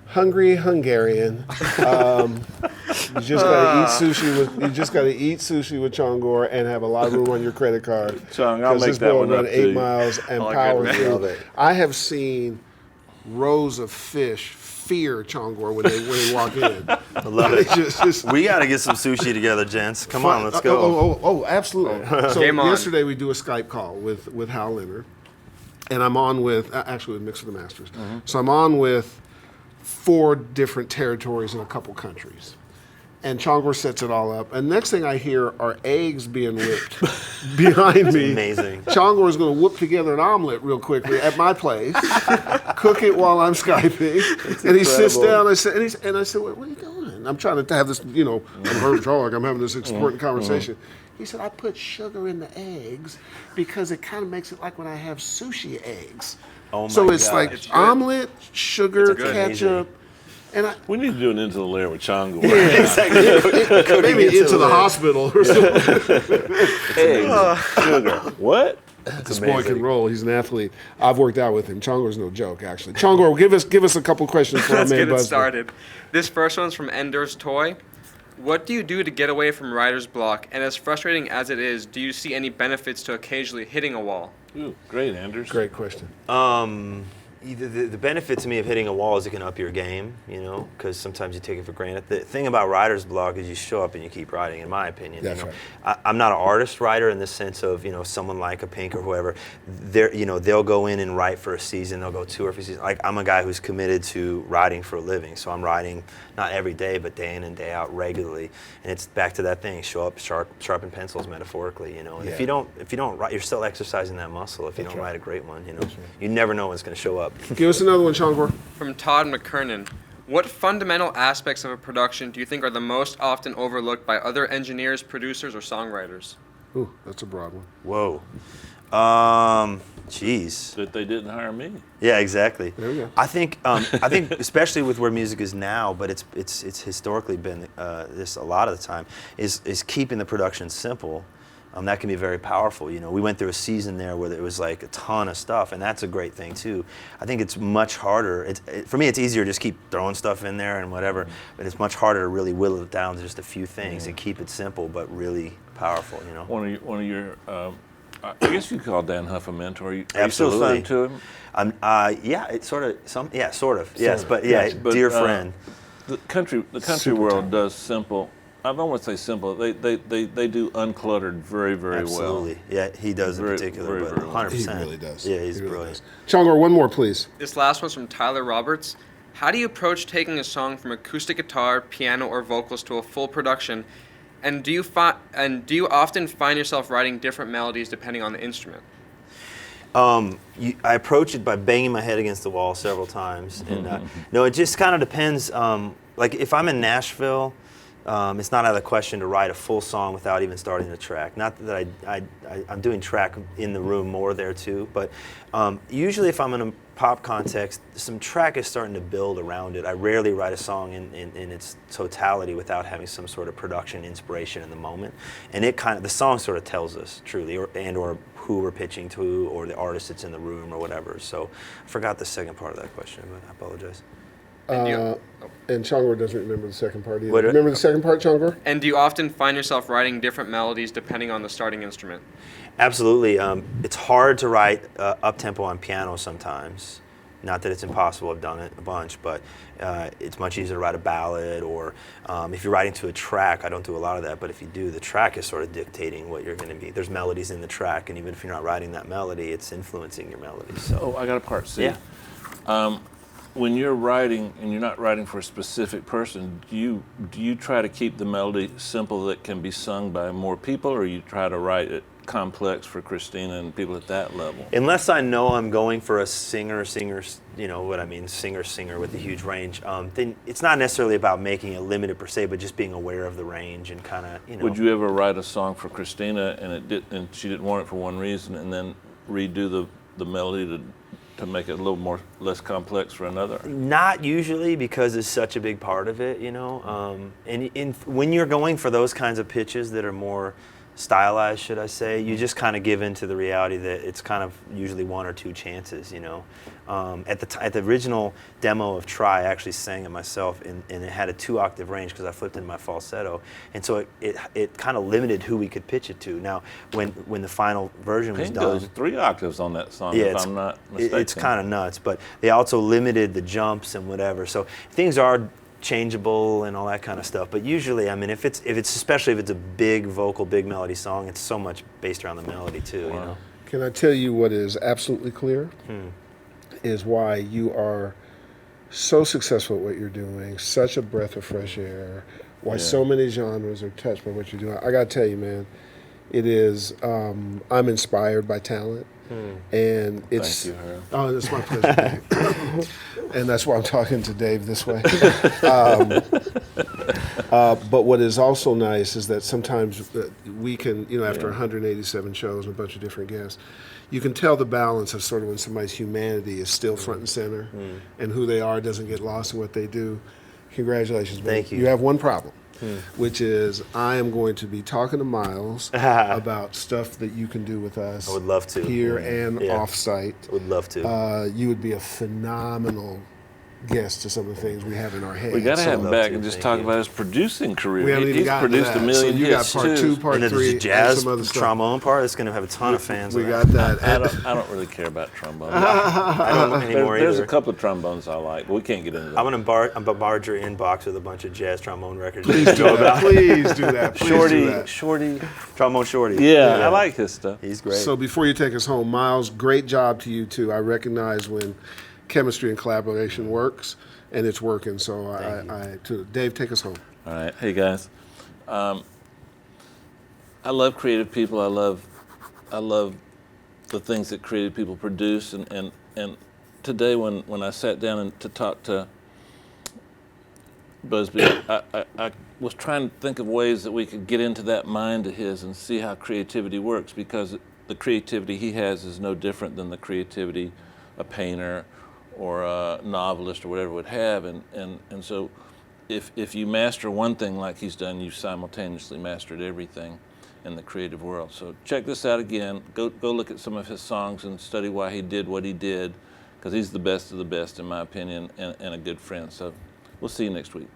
S2: hungry Hungarian. You just got to eat sushi with Csongor and have a lot of room on your credit card.
S3: Chong, I'll make
S2: this
S3: that
S2: boy
S3: one
S2: run
S3: up
S2: 8
S3: too.
S2: miles and
S7: All
S2: power
S7: good,
S2: through.
S6: man.
S2: I have seen rows of fish fear Csongor when they walk in.
S6: I love it.
S2: Just-
S6: We got to get some sushi together, gents. Come on, let's go.
S2: Oh, absolutely. So
S7: Game on.
S2: yesterday we do a Skype call with Hal Leonard, and I'm on with actually with Mix of the Masters. So I'm on with 4 different territories in a couple countries. And Csongor sets it all up. And next thing I hear are eggs being whipped behind me.
S6: Amazing.
S2: Csongor is going to whip together an omelet real quickly at my place, cook it while I'm Skyping. And he sits down. I said, what are you doing? I'm trying to have this, I'm Herb Charlock. I'm having this important conversation. He said, I put sugar in the eggs because it kind of makes it like when I have sushi eggs.
S6: Oh my
S2: So it's
S6: God.
S2: like
S7: It's good.
S2: omelet, sugar,
S7: good.
S2: ketchup. And
S3: We need to do an Into the Lair with Chongo.
S2: maybe into the hospital or something.
S3: Eggs, sugar. What?
S2: This boy can roll. He's an athlete. I've worked out with him. Csongor's no joke, actually. Csongor, give us a couple questions for our
S7: Let's
S2: man
S7: get it
S2: Busby.
S7: started. This first one's from Ender's Toy. What do you do to get away from writer's block? And as frustrating as it is, do you see any benefits to occasionally hitting a wall?
S3: Ooh, great, Anders.
S2: Great question.
S6: The benefit to me of hitting a wall is it can up your game, because sometimes you take it for granted. The thing about writer's block is you show up and you keep writing, in my opinion.
S2: That's right.
S6: I'm not an artist writer in the sense of, someone like a Pink or whoever. They'll go in and write for a season, they'll go 2 or 3 seasons. Like, I'm a guy who's committed to writing for a living, so I'm writing not every day, but day in and day out regularly. And it's back to that thing, show up, sharpen pencils metaphorically, And if you don't write, you're still exercising that muscle. If you don't write a great one, you never know when it's going to show up.
S2: Give us another one, Csongor.
S7: From Todd McKernan. What fundamental aspects of a production do you think are the most often overlooked by other engineers, producers, or songwriters?
S2: Ooh, that's a broad one.
S6: Whoa. Jeez.
S3: That they didn't hire me.
S6: Yeah, exactly.
S2: There we go.
S6: I think especially with where music is now, but it's historically been this a lot of the time is keeping the production simple. That can be very powerful. We went through a season there where there was like a ton of stuff, and that's a great thing too. I think it's much harder. For me, it's easier to just keep throwing stuff in there and whatever, but it's much harder to really whittle it down to just a few things and keep it simple but really powerful.
S3: One of your I guess you call Dan Huff a mentor. Are you
S6: Absolutely.
S3: still signed to him?
S6: Yeah, it's sort of. Yes, but yeah,
S3: But,
S6: dear friend.
S3: The country
S2: Super
S3: world
S2: tight.
S3: does simple. I don't want to say simple. They do uncluttered very, very
S6: Absolutely. Yeah, he does in
S3: Very,
S6: particular,
S3: very,
S6: but
S3: very well.
S6: 100%.
S2: He really does.
S6: Yeah, he's
S2: He really
S6: brilliant.
S2: does. Csongor, one more, please.
S7: This last one's from Tyler Roberts. How do you approach taking a song from acoustic guitar, piano, or vocals to a full production? And do you often find yourself writing different melodies depending on the instrument?
S6: I approach it by banging my head against the wall several times. And no, it just kind of depends. Like if I'm in Nashville, it's not out of the question to write a full song without even starting the track. Not that I'm doing track in the room more there too, but usually if I'm in a pop context, some track is starting to build around it. I rarely write a song in its totality without having some sort of production inspiration in the moment. And the song sort of tells us truly, or who we're pitching to, or the artist that's in the room or whatever. So I forgot the second part of that question, but I apologize.
S2: And Csongor doesn't remember the second part either.
S6: What-
S2: Remember the second part, Csongor?
S7: And do you often find yourself writing different melodies depending on the starting instrument?
S6: Absolutely. It's hard to write up-tempo on piano sometimes. Not that it's impossible, I've done it a bunch, but it's much easier to write a ballad, or if you're writing to a track, I don't do a lot of that, but if you do, the track is sort of dictating what you're going to be. There's melodies in the track, and even if you're not writing that melody, it's influencing your melody. So.
S3: Oh, I got a part C.
S6: Yeah.
S3: when you're writing and you're not writing for a specific person, do you try to keep the melody simple that can be sung by more people, or you try to write it complex for Christina and people at that level?
S6: Unless I know I'm going for a singer, you know what I mean, singer with a huge range, then it's not necessarily about making it limited per se, but just being aware of the range and kind of, you know.
S3: Would you ever write a song for Christina and she didn't want it for one reason, and then redo the melody to make it a little less complex for another?
S6: Not usually, because it's such a big part of it, you know. And when you're going for those kinds of pitches that are more stylized, should I say, you just kind of give into the reality that it's kind of usually one or two chances, you know. At the original demo of Try, I actually sang it myself, and it had a 2-octave range because I flipped in my falsetto, and so it kind of limited who we could pitch it to. Now, when the final version was
S3: Pink
S6: done,
S3: goes 3 octaves on that song,
S6: yeah,
S3: if I'm not mistaken.
S6: it's kind of nuts, but they also limited the jumps and whatever. So things are changeable and all that kind of stuff. But usually, I mean, especially if it's a big vocal, big melody song, it's so much based around the melody too.
S3: Wow.
S6: You know.
S2: Can I tell you what is absolutely clear? Is why you are so successful at what you're doing, such a breath of fresh air, why so many genres are touched by what you're doing. I gotta tell you, man, it is, I'm inspired by talent. And it's,
S3: Thank you, Harold.
S2: oh, it's my pleasure, Dave. And that's why I'm talking to Dave this way. But what is also nice is that sometimes we can, you know, after 187 shows and a bunch of different guests, you can tell the balance of sort of when somebody's humanity is still front and center, and who they are doesn't get lost in what they do. Congratulations, man.
S6: Thank you.
S2: You have one problem, which is I am going to be talking to Miles about stuff that you can do with us.
S6: I would love to.
S2: Here and off-site.
S6: Would love to.
S2: You would be a phenomenal guest to some of the things we have in our heads.
S3: We got to have him
S6: love
S3: back
S6: to,
S3: and just
S6: thank
S3: talk
S6: you.
S3: about his producing career.
S2: We haven't even
S3: He's
S2: gotten to
S3: produced
S2: that.
S3: a million
S2: So you got
S3: hits
S2: part
S3: too.
S2: 2, part
S6: and then
S2: 3,
S6: there's a jazz
S2: and some other stuff.
S6: trombone part. It's going to have a ton of fans.
S2: We
S6: of
S2: got
S6: that.
S2: that.
S3: I don't really care about trombone.
S6: I don't anymore
S3: There's
S6: either.
S3: a couple of trombones I like, but we can't get into that.
S6: I'm going to bombard your inbox with a bunch of jazz trombone records.
S2: Please do that. Please do that. Please do that.
S3: Shorty.
S6: Trombone Shorty.
S3: Yeah, I like his stuff.
S6: He's great.
S2: So before you take us home, Miles, great job to you too. I recognize when chemistry and collaboration works, and it's working. So Dave, take us home.
S3: All right. Hey, guys. I love creative people. I love the things that creative people produce. And today when I sat down to talk to Busbee, I was trying to think of ways that we could get into that mind of his and see how creativity works, because the creativity he has is no different than the creativity a painter or a novelist or whatever would have. And so if you master one thing like he's done, you simultaneously mastered everything in the creative world. So check this out again. Go look at some of his songs and study why he did what he did, because he's the best of the best in my opinion, and a good friend. So we'll see you next week.